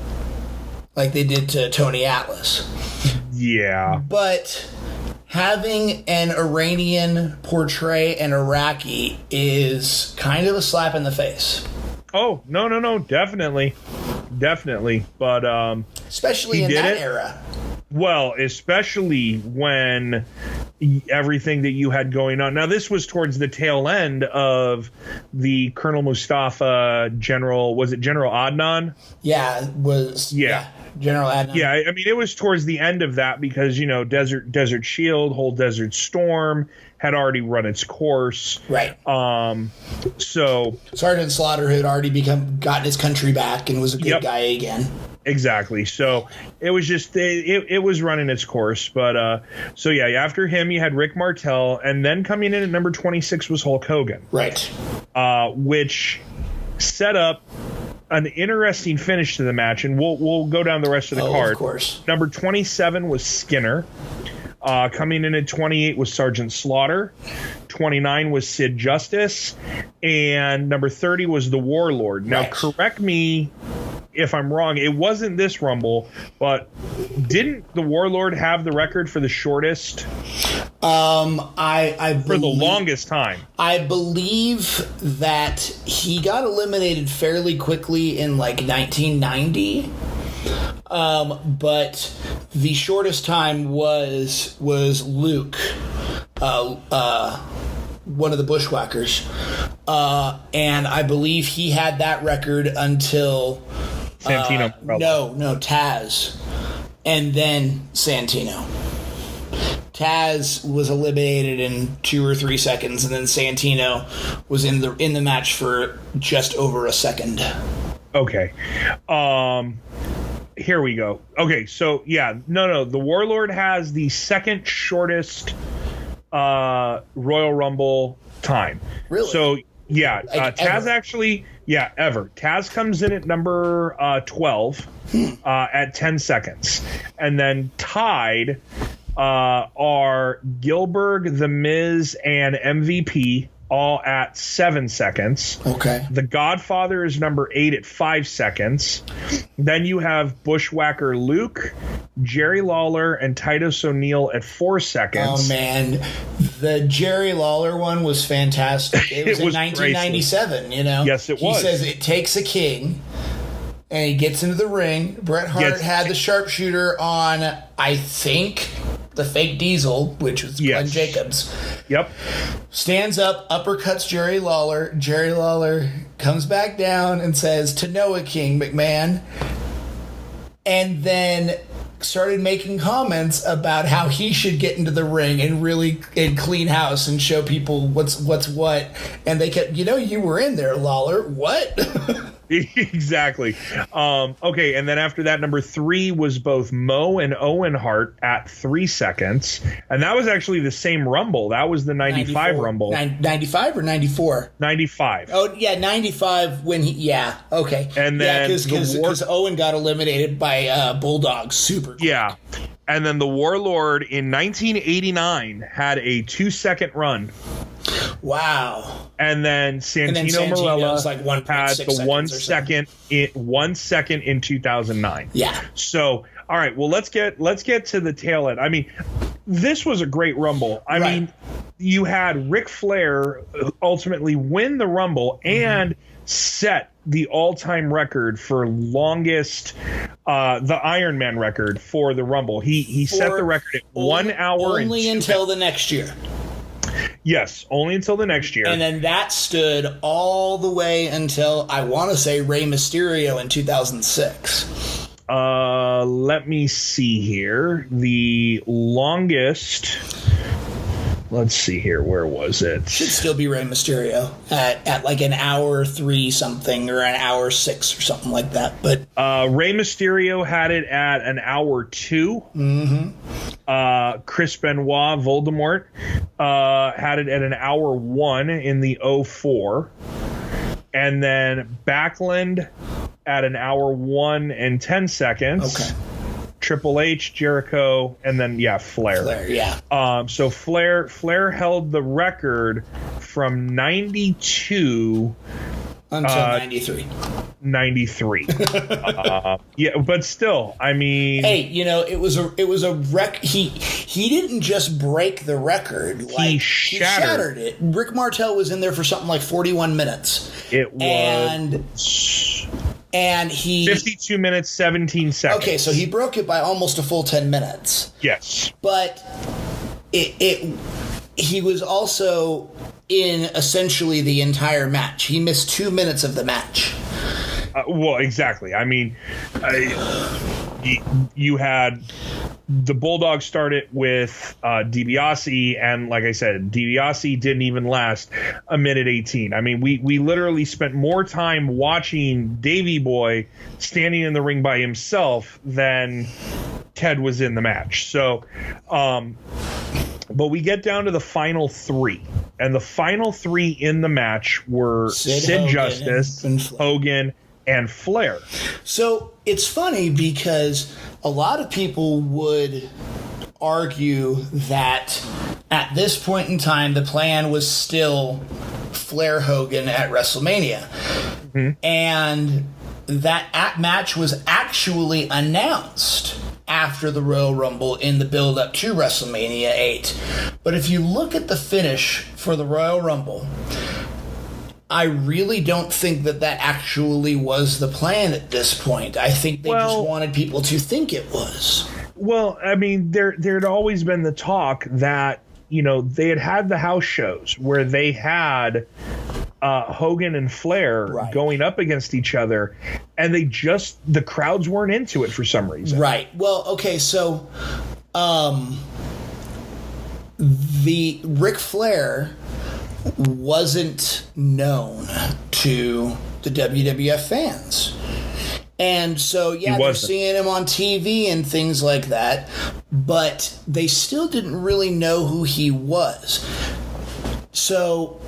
like they did to Tony Atlas. Yeah. But having an Iranian portray an Iraqi is kind of a slap in the face. Oh, no, definitely. But especially in that era. Well, especially when everything that you had going on. Now, this was towards the tail end of the Colonel Mustafa General. Was it General Adnan? Yeah, it was. Yeah. General Adnan. Yeah, I mean, it was towards the end of that because, Desert Shield, whole Desert Storm had already run its course. Right. So Sergeant Slaughter had already gotten his country back and was a good guy again. Exactly. So it was just it was running its course. But so yeah, after him you had Rick Martel, and then coming in at number 26 was Hulk Hogan. Right. Which set up an interesting finish to the match, and we'll go down the rest of the card. Of course. Number 27 was Skinner. Coming in at 28 was Sergeant Slaughter. 29 was Sid Justice. And number 30 was the Warlord. Now, correct me if I'm wrong. It wasn't this Rumble, but didn't the Warlord have the record for the shortest? I for the longest time. I believe that he got eliminated fairly quickly in like 1990. But the shortest time was Luke, one of the Bushwhackers, and I believe he had that record until Santino. No, Taz, and then Santino. Taz was eliminated in 2 or 3 seconds, and then Santino was in the match for just over a second. Okay. Here we go. Okay, so yeah, no. The Warlord has the second shortest Royal Rumble time. Really? So yeah, Like Taz ever. Actually, Ever. Taz comes in at number 12 at 10 seconds, and then tied are Gilbert, The Miz, and MVP. All at 7 seconds. Okay. The Godfather is number 8 at 5 seconds. Then you have Bushwhacker Luke, Jerry Lawler, and Titus O'Neil at 4 seconds. Oh, man. The Jerry Lawler one was fantastic. It was in 1997, Yes, it was. He says it takes a king, and he gets into the ring. Bret Hart had the sharpshooter on, I think, the fake Diesel, which was Glenn Jacobs. Yep. Stands up, uppercuts Jerry Lawler. Jerry Lawler comes back down and says, "To Noah King, McMahon." And then started making comments about how he should get into the ring and clean house and show people what's what. And they kept, you were in there, Lawler. What? Exactly. Okay, and then after that, number 3 was both Mo and Owen Hart at 3 seconds. And that was actually the same Rumble. That was the 95 Rumble. 95 or 94? 95. Oh, yeah, 95 when okay. And then because Owen got eliminated by Bulldog super quick. Yeah. And then the Warlord in 1989 had a 2-second run. Wow. And then Santino Marella like had the 1 second in 2009. Yeah. So, all right, well, let's get to the tail end. I mean, this was a great Rumble. I mean, you had Ric Flair ultimately win the Rumble and set the all-time record for longest, the Iron Man record for the Rumble. He set the record at 1 hour only until the next year. Yes, only until the next year. And then that stood all the way until, I want to say, Rey Mysterio in 2006. Let me see here. The longest... Let's see here. Where was it? Should still be Rey Mysterio at like an hour 3 something or an hour 6 or something like that. But Rey Mysterio had it at an hour 2. Mm-hmm. Chris Benoit, Voldemort, had it at an hour 1 in the 04. And then Backlund at an hour 1 and 10 seconds. Okay. Triple H, Jericho, and then Flair. So Flair held the record from 92 until 93. 93. But still, I mean, hey, it was a wreck. He didn't just break the record; he shattered it. Rick Martel was in there for something like 41 minutes. It was. And he 52 minutes, 17 seconds. Okay, so he broke it by almost a full 10 minutes. Yes. But he was also in essentially the entire match. He missed 2 minutes of the match. Well, exactly. I mean, you had the Bulldog started with DiBiase, and like I said, DiBiase didn't even last a minute 18. I mean, we literally spent more time watching Davey Boy standing in the ring by himself than Ted was in the match. So, but we get down to the final three, and the final three in the match were Sid Justice, Hogan, and Flair. So it's funny because a lot of people would argue that at this point in time, the plan was still Flair Hogan at WrestleMania. Mm-hmm. And that match was actually announced after the Royal Rumble in the build-up to WrestleMania 8. But if you look at the finish for the Royal Rumble, I really don't think that actually was the plan at this point. I think they just wanted people to think it was. Well, I mean, there'd always been the talk that, they had the house shows where they had Hogan and Flair going up against each other, and the crowds weren't into it for some reason. Right. Well, okay, so the Ric Flair wasn't known to the WWF fans. And so, they're seeing him on TV and things like that, but they still didn't really know who he was. So,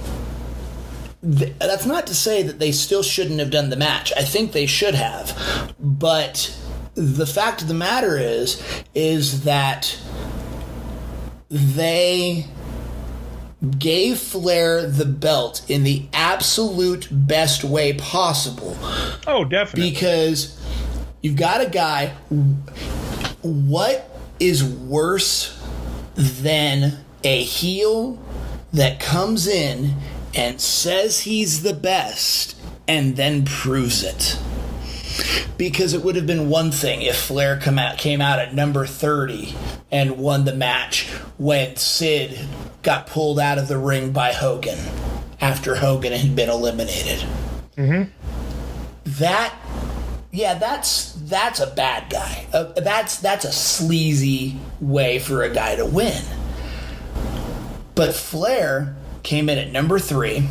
that's not to say that they still shouldn't have done the match. I think they should have. But the fact of the matter is that they gave Flair the belt in the absolute best way possible. Oh, definitely. Because you've got a guy. What is worse than a heel that comes in and says he's the best and then proves it? Because it would have been one thing if Flair came out at number 30 and won the match when Sid got pulled out of the ring by Hogan after Hogan had been eliminated. Mm-hmm. That's a bad guy. That's a sleazy way for a guy to win. But Flair came in at number 3,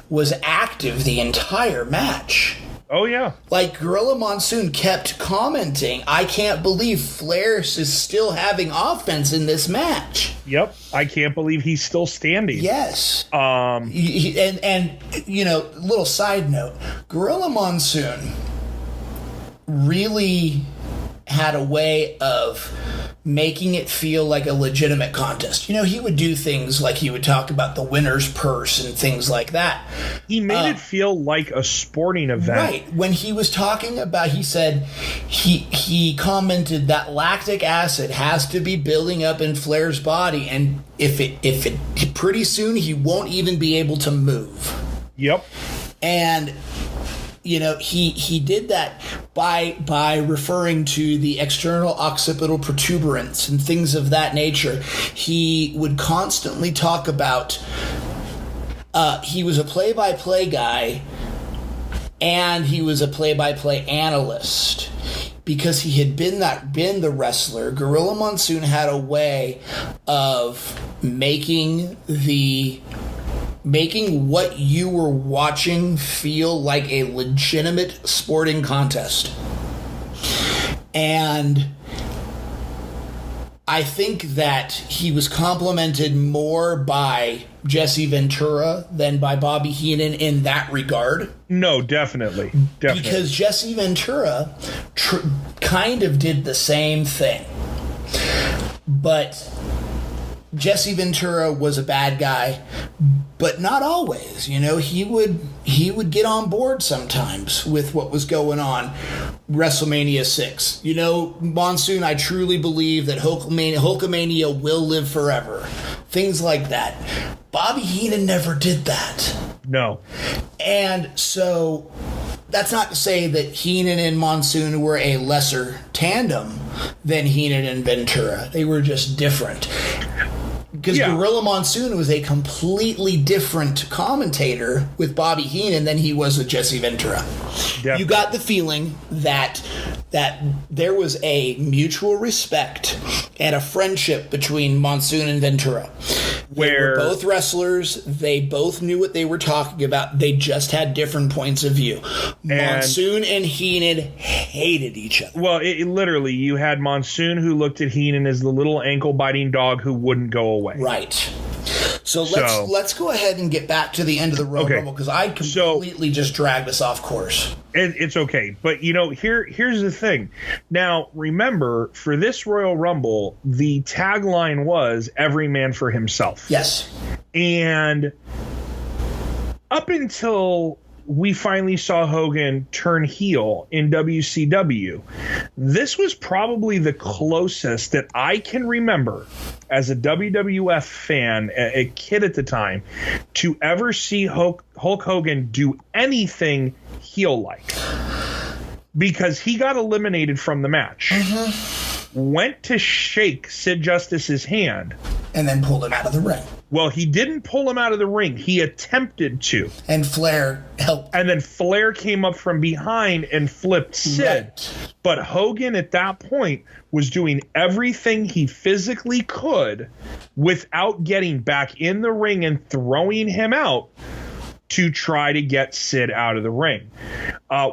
was active the entire match. Oh, yeah. Like, Gorilla Monsoon kept commenting, I can't believe Flair is still having offense in this match. Yep. I can't believe he's still standing. Yes. Little side note, Gorilla Monsoon really had a way of making it feel like a legitimate contest. He would do things like he would talk about the winner's purse and things like that. He made it feel like a sporting event. Right. When he was talking about, he said, he commented that lactic acid has to be building up in Flair's body, and if it pretty soon he won't even be able to move. Yep. And he did that by referring to the external occipital protuberance and things of that nature. He would constantly talk about he was a play-by-play guy and he was a play-by-play analyst. Because he had been the wrestler, Gorilla Monsoon had a way of making what you were watching feel like a legitimate sporting contest. And I think that he was complimented more by Jesse Ventura than by Bobby Heenan in that regard. No, definitely. Because Jesse Ventura kind of did the same thing. But Jesse Ventura was a bad guy, but not always. He would get on board sometimes with what was going on. WrestleMania 6. Monsoon, I truly believe that Hulkamania will live forever. Things like that. Bobby Heenan never did that. No. And so that's not to say that Heenan and Monsoon were a lesser tandem than Heenan and Ventura. They were just different. Because Gorilla Monsoon was a completely different commentator with Bobby Heenan than he was with Jesse Ventura. Definitely. You got the feeling that there was a mutual respect and a friendship between Monsoon and Ventura. They were both wrestlers. They both knew what they were talking about. They just had different points of view. Monsoon and Heenan hated each other. Well, literally, you had Monsoon who looked at Heenan as the little ankle-biting dog who wouldn't go away. Right. So let's go ahead and get back to the end of the Royal Rumble, because I completely just dragged us off course. It's okay. But, here's the thing. Now, remember, for this Royal Rumble, the tagline was every man for himself. Yes. And up until we finally saw Hogan turn heel in WCW, this was probably the closest that I can remember as a WWF fan, a kid at the time, to ever see Hulk Hogan do anything heel-like. Because he got eliminated from the match. Went to shake Sid Justice's hand. And then pulled him out of the ring. Well, he didn't pull him out of the ring. He attempted to. And Flair helped. And then Flair came up from behind and flipped Sid. Right. But Hogan at that point was doing everything he physically could without getting back in the ring and throwing him out to try to get Sid out of the ring,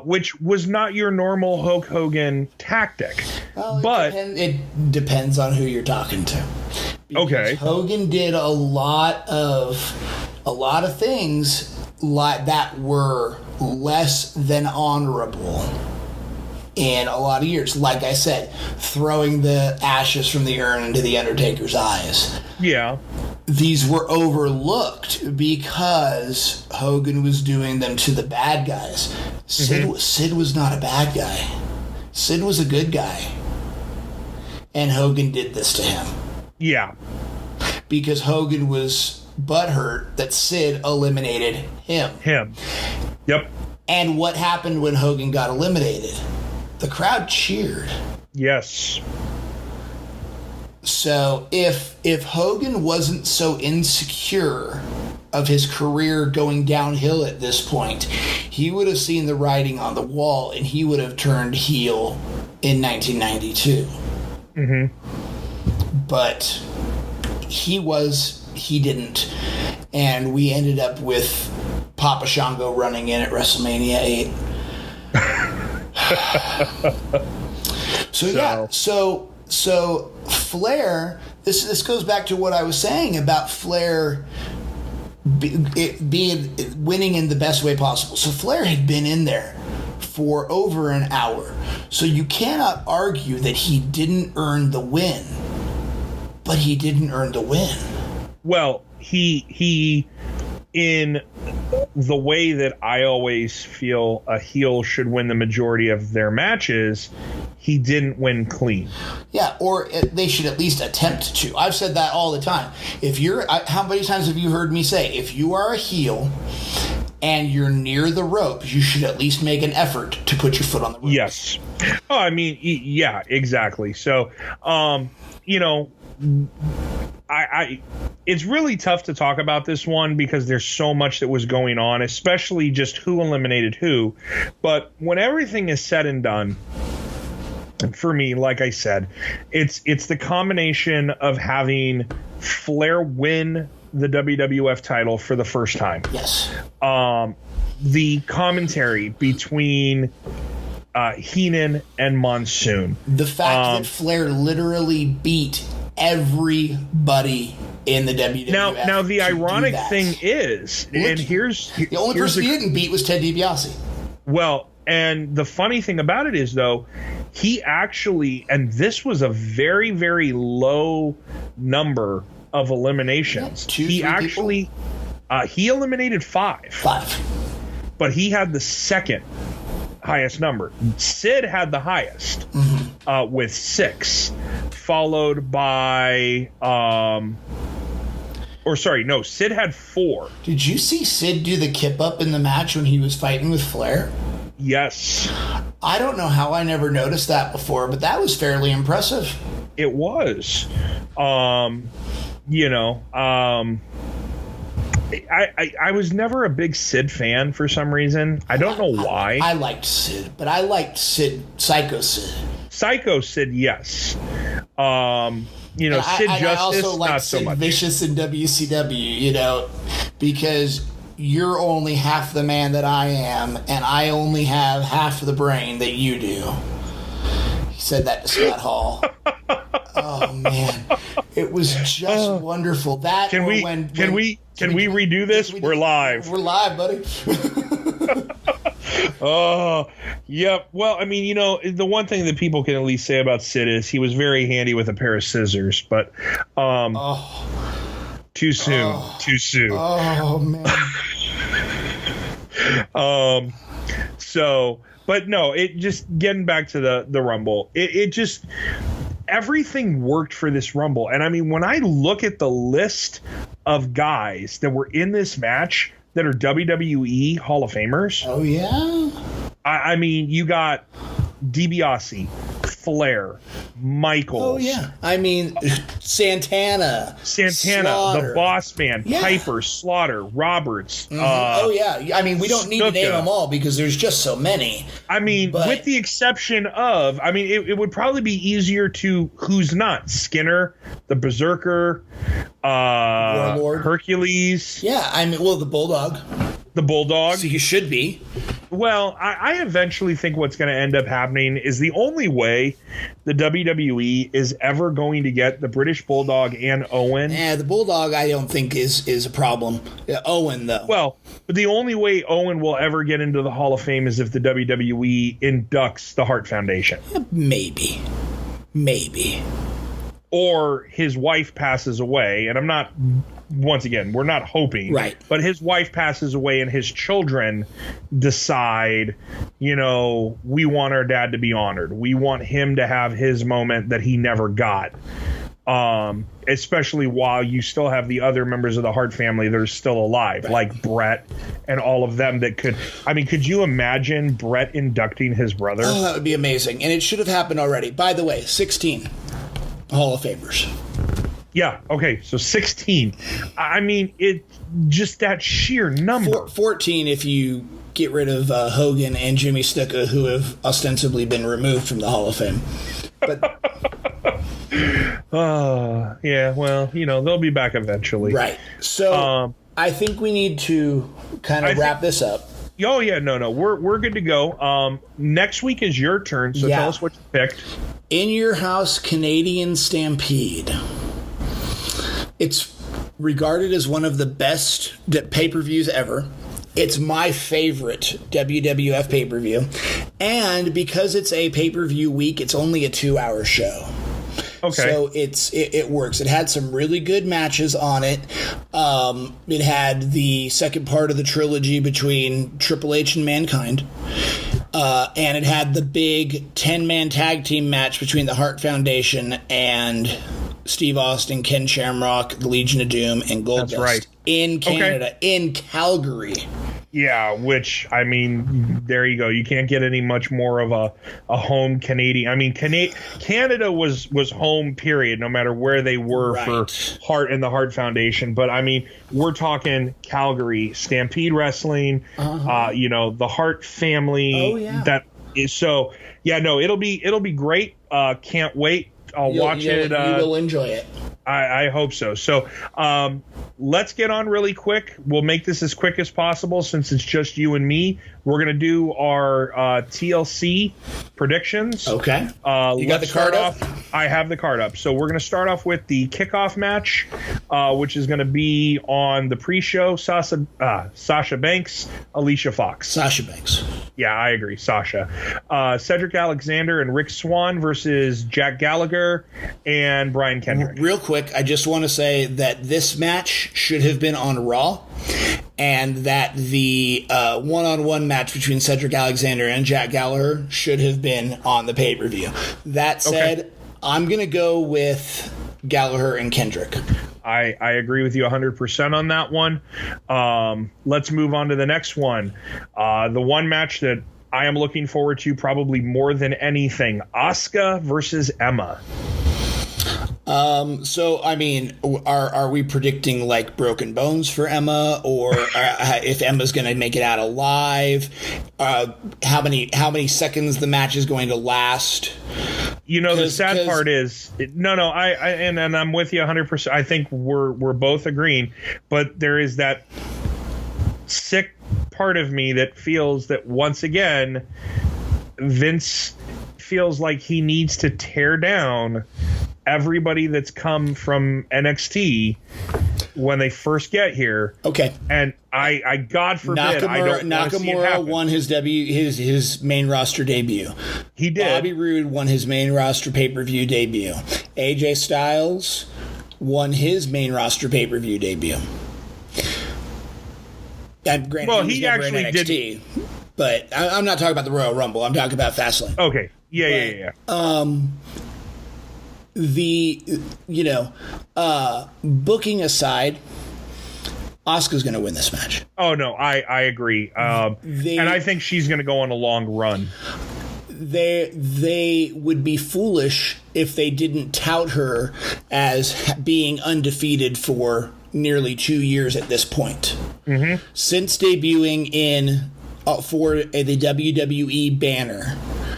which was not your normal Hulk Hogan tactic. Well, but it depends on who you're talking to. Because Hogan did a lot of things like that were less than honorable in a lot of years. Like I said, throwing the ashes from the urn into the Undertaker's eyes. Yeah. These were overlooked because Hogan was doing them to the bad guys. Sid was not a bad guy. Sid was a good guy. And Hogan did this to him. Yeah. Because Hogan was butthurt that Sid eliminated him. Yep. And what happened when Hogan got eliminated? The crowd cheered. Yes. So if Hogan wasn't so insecure of his career going downhill at this point, he would have seen the writing on the wall and he would have turned heel in 1992. But he didn't. And we ended up with Papa Shango running in at WrestleMania 8. So Flair, this goes back to what I was saying about Flair being winning in the best way possible. So Flair had been in there for over an hour. So you cannot argue that he didn't earn the win. But he didn't earn the win. Well, he in the way that I always feel a heel should win the majority of their matches, he didn't win clean. Yeah, or they should at least attempt to. I've said that all the time. How many times have you heard me say, if you are a heel and you're near the ropes, you should at least make an effort to put your foot on the ropes. Yes. Oh, I mean, yeah, exactly. So, it's really tough to talk about this one because there's so much that was going on, especially just who eliminated who. But when everything is said and done, for me, like I said, it's the combination of having Flair win the WWF title for the first time. Yes. The commentary between Heenan and Monsoon. The fact that Flair literally beat everybody in the WWF. Now the ironic thing is, and here's the only person he didn't beat was Ted DiBiase. Well, and the funny thing about it is, though, he actually, and this was a very, very low number of eliminations. Yeah, he eliminated 5. But he had the second highest number. Sid had the highest with 6, followed by Sid had 4. Did you see Sid do the kip up in the match when he was fighting with Flair? Yes. I don't know how I never noticed that before, but that was fairly impressive. It was. I was never a big Sid fan for some reason. I don't know why. I liked Sid, but I liked Psycho Sid. Psycho Sid, yes. Sid Justice, I also liked not so Sid much. Vicious in WCW, because you're only half the man that I am, and I only have half the brain that you do. He said that to Scott Hall. Oh man, it was just wonderful. That can we redo this? We're live. We're live, buddy. Oh, yep. Well, I mean, the one thing that people can at least say about Sid is he was very handy with a pair of scissors, but too soon. Too soon. Oh man. But no, it just getting back to the Rumble. It just everything worked for this Rumble. And I mean, when I look at the list of guys that were in this match that are WWE Hall of Famers. Oh, yeah? I mean, you got DiBiase, Flair, Michaels. Oh, yeah. I mean, Santana, Slaughter, the Boss Man, yeah. Piper, Slaughter, Roberts. Oh, yeah. I mean, we don't need to name them all because there's just so many. I mean, with the exception of, it would probably be easier to who's not Skinner, the Berserker, Warlord, Hercules. Yeah, the Bulldog. The Bulldog. So you should be. Well, I eventually think what's going to end up happening is the only way the WWE is ever going to get the British Bulldog and Owen. Yeah, the Bulldog I don't think is a problem. Owen, though. Well, but the only way Owen will ever get into the Hall of Fame is if the WWE inducts the Hart Foundation. Maybe. Or his wife passes away, and I'm not, once again, we're not hoping. Right. But his wife passes away and his children decide, we want our dad to be honored. We want him to have his moment that he never got. Especially while you still have the other members of the Hart family that are still alive, right. Like Brett and all of them that could you imagine Brett inducting his brother? Oh, that would be amazing. And it should have happened already. By the way, 16 Hall of Famers. Yeah, okay, so 16. I mean, it just that sheer number. 14 if you get rid of Hogan and Jimmy Snuka, who have ostensibly been removed from the Hall of Fame. But yeah, well, they'll be back eventually. Right. So I think we need to kind of wrap this up. Oh, yeah, no, we're good to go. Next week is your turn, so tell us what you picked. In Your House Canadian Stampede. It's regarded as one of the best pay-per-views ever. It's my favorite WWF pay-per-view. And because it's a pay-per-view week, it's only a 2-hour show. Okay. So it works. It had some really good matches on it. It had the second part of the trilogy between Triple H and Mankind. And it had the big 10-man tag team match between the Hart Foundation and Steve Austin, Ken Shamrock, the Legion of Doom, and Goldust. That's right. In Canada, in Calgary. Yeah, which, there you go. You can't get any much more of a home Canadian. Canada was home, period, no matter where they were for Hart and the Hart Foundation. But, we're talking Calgary, Stampede Wrestling, the Hart family. Oh, yeah. It'll be great. Can't wait. I'll watch it. You will enjoy it. I hope so. So let's get on really quick. We'll make this as quick as possible since it's just you and me. We're going to do our TLC predictions. Okay. You got the card up? I have the card up. So we're going to start off with the kickoff match, which is going to be on the pre-show. Sasha Banks, Alicia Fox. Sasha Banks. Yeah, I agree. Sasha. Cedric Alexander and Rick Swann versus Jack Gallagher and Brian Kendrick. Real quick, I just want to say that this match should have been on Raw, and that the one-on-one match between Cedric Alexander and Jack Gallagher should have been on the pay-per-view. That said, I'm going to go with Gallagher and Kendrick. I agree with you 100% on that one. Let's move on to the next one. The one match that I am looking forward to probably more than anything, Asuka versus Emma. So, I mean, are we predicting like broken bones for Emma, or if Emma's going to make it out alive? How many seconds the match is going to last? The sad part is, and I'm with you 100%. I think we're both agreeing, but there is that sick part of me that feels that once again, Vince feels like he needs to tear down everybody that's come from NXT when they first get here. Okay. And I God forbid, Nakamura won his main roster debut. He did. Bobby Roode won his main roster pay-per-view debut. AJ Styles won his main roster pay-per-view debut. Granted, he actually did. But I'm not talking about the Royal Rumble. I'm talking about Fastlane. Okay. Yeah. Booking aside, Asuka's going to win this match. Oh, no, I agree. And I think she's going to go on a long run. They would be foolish if they didn't tout her as being undefeated for nearly 2 years at this point. Mm-hmm. Since debuting for the WWE banner,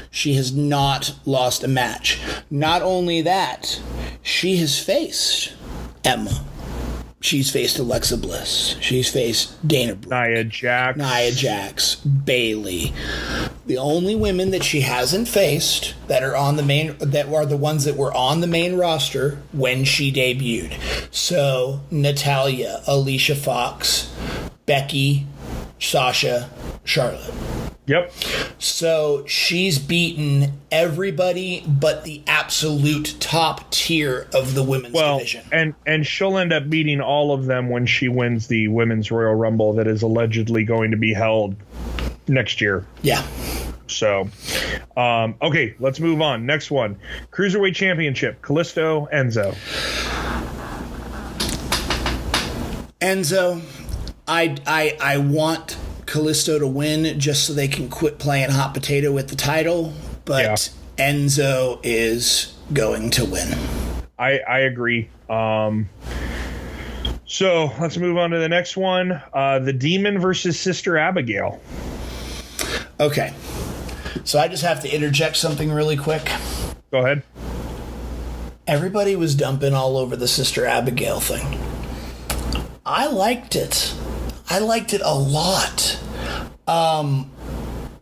she has not lost a match. Not only that, she has faced Emma. She's faced Alexa Bliss. She's faced Dana Brooke. Nia Jaxx. Bayley. The only women that she hasn't faced that are the ones that were on the main roster when she debuted. So Natalya, Alicia Fox, Becky, Sasha, Charlotte. Yep. So she's beaten everybody but the absolute top tier of the women's division. And she'll end up beating all of them when she wins the Women's Royal Rumble that is allegedly going to be held next year. Yeah. So, okay, let's move on. Next one. Cruiserweight Championship, Kalisto, Enzo. Enzo, I want Kalisto to win just so they can quit playing hot potato with the title, but yeah. Enzo is going to win. I agree. So let's move on to the next one. The Demon versus Sister Abigail. Okay. So I just have to interject something really quick. Go ahead. Everybody was dumping all over the Sister Abigail thing. I liked it. I liked it a lot.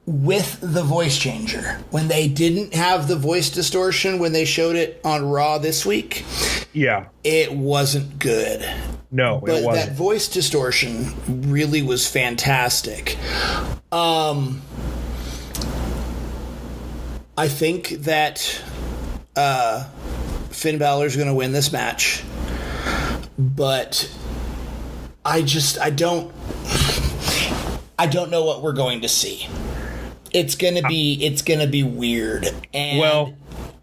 With the voice changer. When they didn't have the voice distortion when they showed it on Raw this week. Yeah. It wasn't good. No, it wasn't. But that voice distortion really was fantastic. I think that Finn Balor's going to win this match. But I don't know what we're going to see. It's gonna be weird, and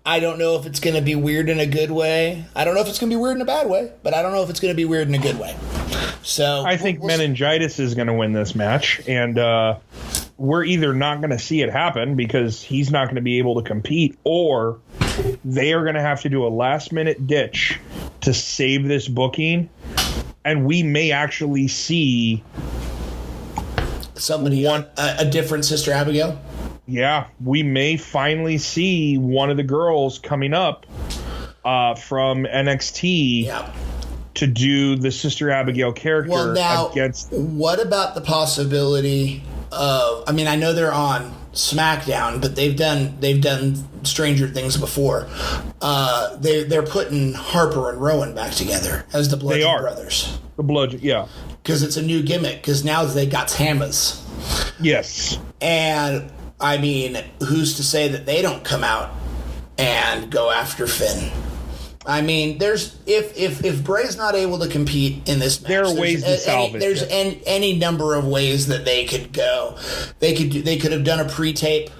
I don't know if it's gonna be weird in a good way. I don't know if it's gonna be weird in a bad way, but I don't know if it's gonna be weird in a good way. So I think Meningitis is gonna win this match, and we're either not gonna see it happen because he's not gonna be able to compete, or they are gonna have to do a last minute ditch to save this booking, and we may actually see somebody a different Sister Abigail. Yeah, we may finally see one of the girls coming up from NXT to do the Sister Abigail character against. What about the possibility of? I mean, I know they're on SmackDown, but they've done Stranger Things before. They're putting Harper and Rowan back together as the Bludgeon Brothers. The Bludgeon, yeah. Because it's a new gimmick, because now they got hammers. Yes. And, I mean, who's to say that they don't come out and go after Finn? I mean, if Bray's not able to compete in this match, there are ways to salvage there's any number of ways that they could go. They could have done a pre-tape.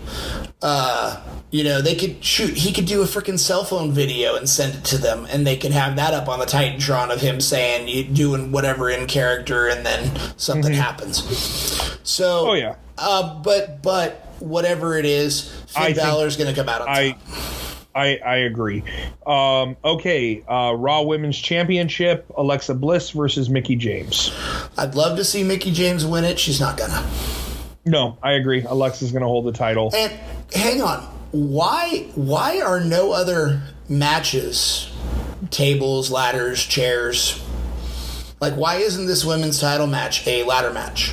They could shoot. He could do a freaking cell phone video and send it to them, and they could have that up on the Titantron of him saying you doing whatever in character, and then something happens. So, oh yeah. But whatever it is, Finn Balor's going to come out on top. I agree. Okay, Raw Women's Championship, Alexa Bliss versus Mickie James. I'd love to see Mickie James win it. She's not going to. No, I agree. Alexa's going to hold the title. And hang on. Why are no other matches, tables, ladders, chairs? Like, why isn't this women's title match a ladder match?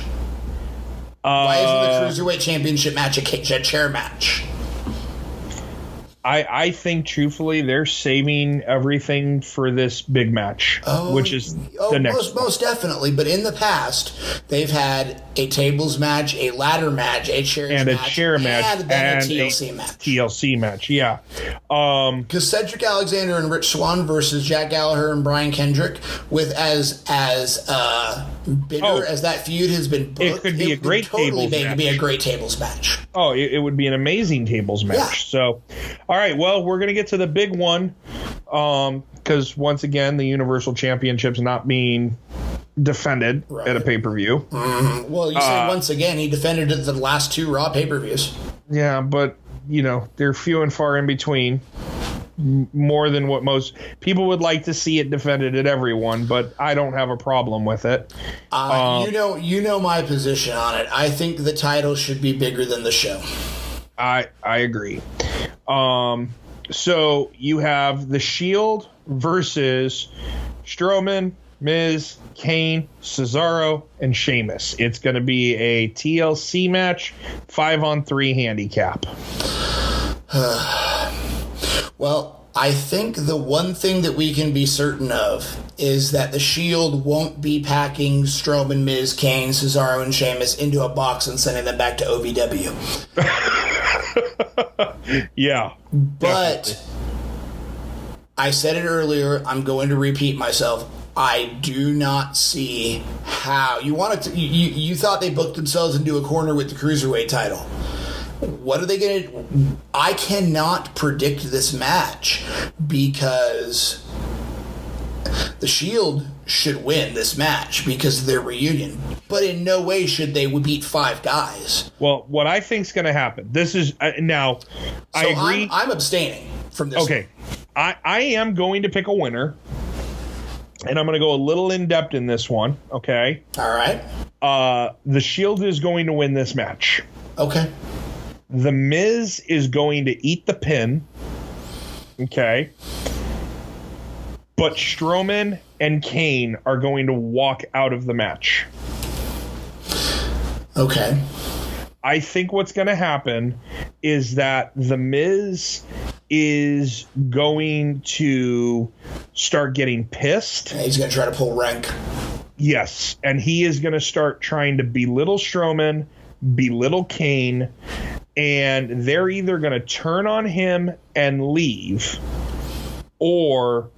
Why isn't the Cruiserweight Championship match a chair match? I think, truthfully, they're saving everything for this big match, which is the next most definitely. But in the past, they've had a tables match, a ladder match, a chairs and match, a chair match, and then a TLC match. TLC match, yeah. Because Cedric Alexander and Rich Swann versus Jack Gallagher and Brian Kendrick, with as bitter as that feud has been booked, it could be a great tables match. Be a great tables match. Oh, it would be an amazing tables match. Yeah. So, all right, well, we're going to get to the big one because, once again, the Universal Championship's not being defended at a pay-per-view. Mm-hmm. Well, you say once again, he defended it the last 2 Raw pay-per-views. Yeah, but, they're few and far in between. More than what most people would like to see it defended at everyone, but I don't have a problem with it. You know my position on it. I think the title should be bigger than the show. I agree. So you have the Shield versus Strowman, Miz, Kane, Cesaro, and Sheamus. It's going to be a TLC match, 5-on-3 handicap. Well, I think the one thing that we can be certain of is that the Shield won't be packing Strowman, Miz, Kane, Cesaro, and Sheamus into a box and sending them back to OVW. Yeah. But definitely. I said it earlier, I'm going to repeat myself. I do not see how you thought they booked themselves into a corner with the Cruiserweight title. What are they going to... I cannot predict this match because the Shield should win this match because of their reunion. But in no way should they beat 5 guys. Well, what I think is going to happen... This is... now, I agree... I'm abstaining from this. Okay. I am going to pick a winner. And I'm going to go a little in-depth in this one. Okay? All right. The Shield is going to win this match. Okay. The Miz is going to eat the pin. Okay. But Strowman and Kane are going to walk out of the match. Okay. I think what's going to happen is that the Miz is going to start getting pissed. He's going to try to pull rank. Yes. And he is going to start trying to belittle Strowman, belittle Kane, and they're either going to turn on him and leave, or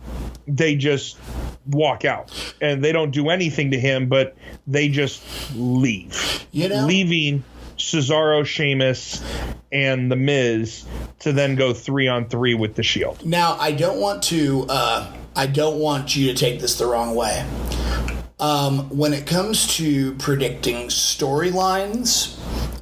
they just walk out and they don't do anything to him, but they just leave. Leaving Cesaro, Sheamus, and The Miz to then go 3-on-3 with the Shield. Now, I don't want you to take this the wrong way. When it comes to predicting storylines,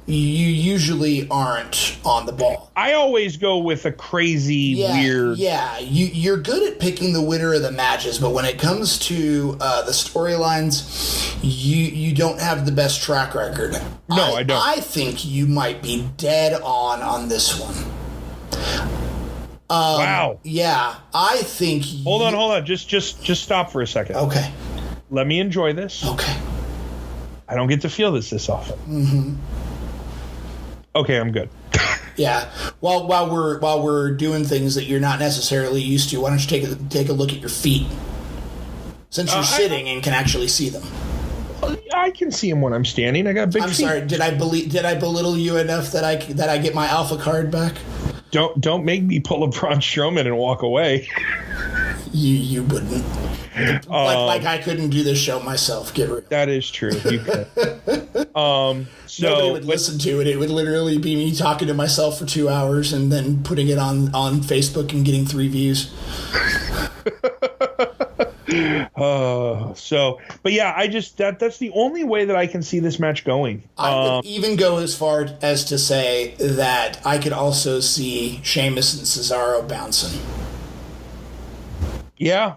you usually aren't on the ball. I always go with a crazy, weird... Yeah, you're good at picking the winner of the matches, but when it comes to the storylines, you don't have the best track record. No, I don't. I think you might be dead on this one. Wow. Yeah, I think... Hold on. Just stop for a second. Okay. Let me enjoy this. Okay. I don't get to feel this often. Mm-hmm. Okay, I'm good. Yeah. While we're doing things that you're not necessarily used to, why don't you take a look at your feet? Since you're sitting and can actually see them. I can see them when I'm standing. I got big feet. I'm sorry. Did I belittle you enough that I get my alpha card back? Don't make me pull a Braun Strowman and walk away. You wouldn't. Like I couldn't do this show myself. Get real. That is true. You could. Nobody would listen to it. It would literally be me talking to myself for 2 hours and then putting it on Facebook and getting 3 views. But yeah, I just that's the only way that I can see this match going. I would even go as far as to say that I could also see Sheamus and Cesaro bouncing. Yeah.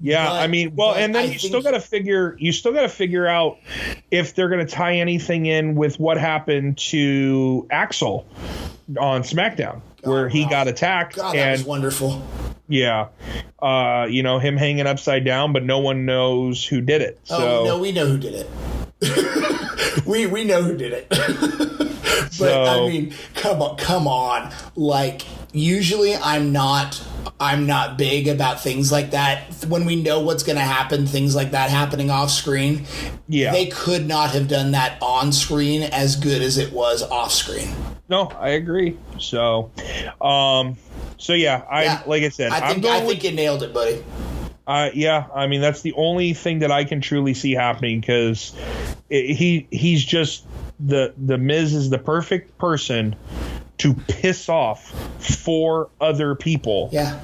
Yeah, But- I mean, well, but and then I you think- still got to figure out if they're going to tie anything in with what happened to Axel on SmackDown, where he wow. got attacked. God, that and was wonderful. yeah, him hanging upside down, but no one knows who did it. So No, we know who did it. we know who did it. But So- I mean, come on. Like, usually I'm not big about things like that. When we know what's going to happen, things like that happening off screen. Yeah. They could not have done that on screen as good as it was off screen. no, I agree. So, Yeah. like I said, I think you nailed it, buddy. yeah, I mean that's the only thing that I can truly see happening, because he's just the Miz is the perfect person to piss off 4 other people. Yeah.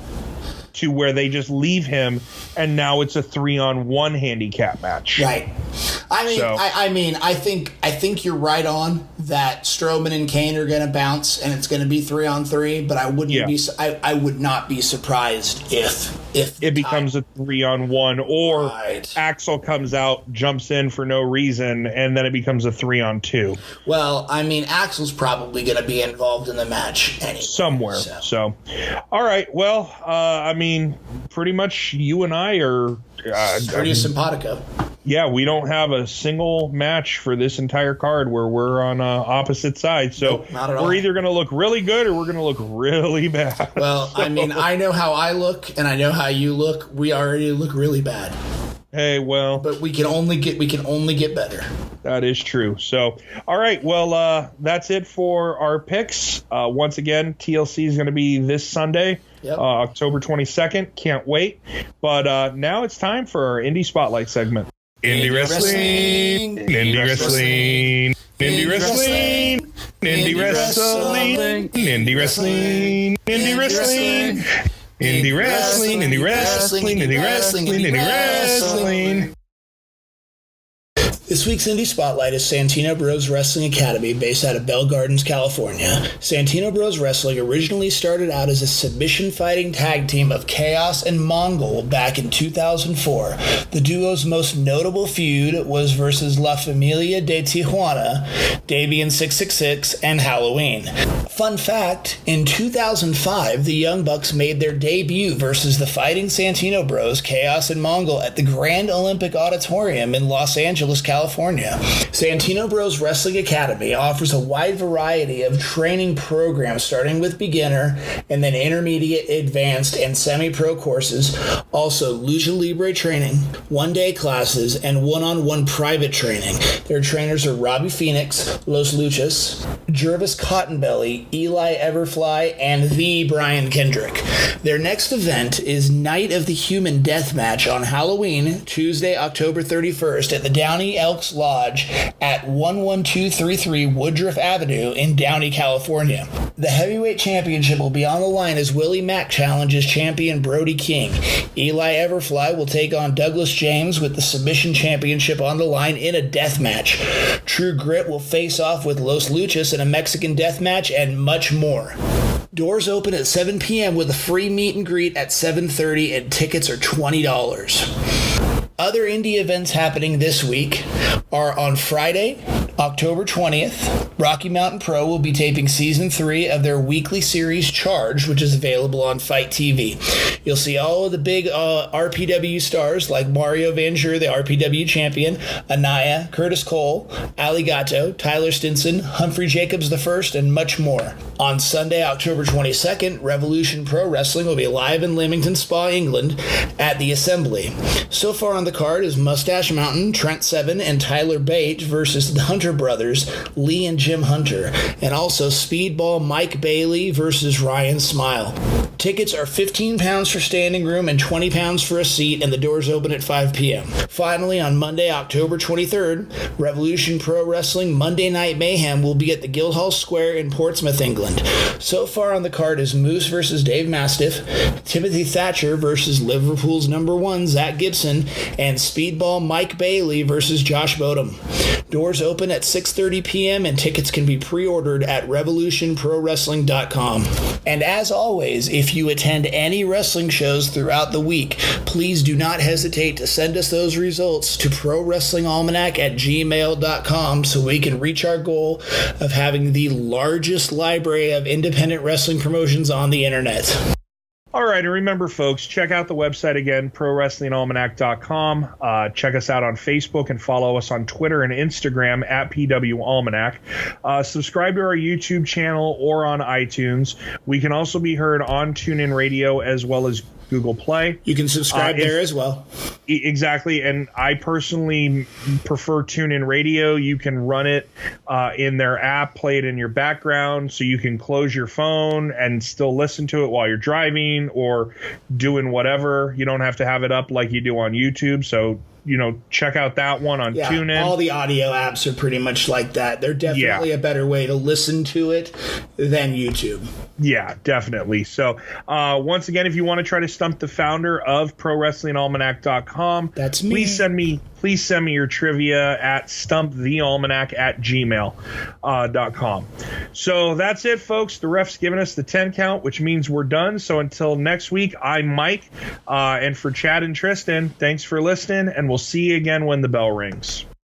To where they just leave him, and now it's a 3-on-1 handicap match. Right. I mean, So- I think you're right on that. Strowman and Kane are going to bounce, and it's going to be 3-on-3. But I wouldn't Yeah. I would not be surprised if It becomes a 3-on-1, or Right. Axel comes out, jumps in for no reason, and then it becomes a 3-on-2 Well, I mean, Axel's probably going to be involved in the match anyway. somewhere. So, all right. Well, I mean, pretty much you and I are. Pretty simpatico. Yeah, we don't have a single match for this entire card where we're on opposite sides. So Nope, not at all. we're either going to look really good or we're going to look really bad. Well, I mean, I know how I look, and I know how you look. We already look really bad, Hey, well, but we can only get better. that is true. So, all right. Well, that's it for our picks. Once again, TLC is going to be this Sunday, Yep. October 22nd. Can't wait. But now it's time for our Indie Spotlight segment. Indie Wrestling. Indie Wrestling. Indie Wrestling. Indie Wrestling. Indie Wrestling. Indie Wrestling. Indie Wrestling. Indie Wrestling. Indie Wrestling. Indie Wrestling. This week's Indie Spotlight is Santino Bros Wrestling Academy, based out of Bell Gardens, California. Santino Bros Wrestling originally started out as a submission fighting tag team of Chaos and Mongol back in 2004. The duo's most notable feud was versus La Familia de Tijuana, Dabian 666, and Halloween. Fun fact, in 2005, the Young Bucks made their debut versus the Fighting Santino Bros, Chaos and Mongol at the Grand Olympic Auditorium in Los Angeles, California. Santino Bros Wrestling Academy offers a wide variety of training programs, starting with beginner and then intermediate, advanced, and semi-pro courses. Also, lucha libre training, one-day classes, and one-on-one private training. Their trainers are Robbie Phoenix, Los Luchas, Jervis Cottonbelly, Eli Everfly, and the Brian Kendrick. Their next event is Night of the Human Death Match on Halloween, Tuesday, October 31st at the Downey Elks Lodge at 11233 Woodruff Avenue in Downey, California. The heavyweight championship will be on the line as Willie Mack challenges champion Brody King. Eli Everfly will take on Douglas James with the submission championship on the line in a death match. True Grit will face off with Los Luchas in a Mexican death match, and much more. Doors open at 7 p.m. with a free meet and greet at 7:30, and tickets are $20. Other indie events happening this week are on Friday, October 20th. Rocky Mountain Pro will be taping Season 3 of their weekly series Charge, which is available on Fight TV. You'll see all of the big RPW stars like Mario Vanjur, the RPW champion, Anaya, Curtis Cole, Ali Gatto, Tyler Stinson, Humphrey Jacobs I, and much more. On Sunday, October 22nd, Revolution Pro Wrestling will be live in Leamington Spa, England at the Assembly. So far on the card is Mustache Mountain, Trent Seven, and Tyler Bate versus the Hunter Hunter brothers, Lee and Jim Hunter, and also Speedball Mike Bailey versus Ryan Smile. Tickets are £15 for standing room and £20 for a seat, and the doors open at 5 p.m. Finally, on Monday, October 23rd, Revolution Pro Wrestling Monday Night Mayhem will be at the Guildhall Square in Portsmouth, England. So far on the card is Moose versus Dave Mastiff, Timothy Thatcher versus Liverpool's #1 Zach Gibson, and Speedball Mike Bailey versus Josh Bodum. Doors open at 6:30 p.m. and tickets can be pre-ordered at revolutionprowrestling.com. And as always, if you attend any wrestling shows throughout the week, please do not hesitate to send us those results to prowrestlingalmanac@gmail.com so we can reach our goal of having the largest library of independent wrestling promotions on the internet. All right, and remember, folks, check out the website again, prowrestlingalmanac.com. Check us out on Facebook and follow us on Twitter and Instagram at PWAlmanac. Subscribe to our YouTube channel or on iTunes. We can also be heard on TuneIn Radio as well as Google Play. You can subscribe there as well. Exactly, and I personally prefer TuneIn Radio. You can run it in their app, play it in your background, so you can close your phone and still listen to it while you're driving or doing whatever. You don't have to have it up like you do on YouTube, so check out that one on TuneIn. All the audio apps are pretty much like that. They're definitely a better way to listen to it than YouTube. Yeah, definitely. So once again, if you want to try to stump the founder of ProWrestlingAlmanac.com, that's me. Please send me your trivia at stumpthealmanac@gmail.com. So that's it, folks. The ref's giving us the 10 count, which means we're done. So until next week, I'm Mike. And for Chad and Tristan, thanks for listening, and we'll see you again when the bell rings.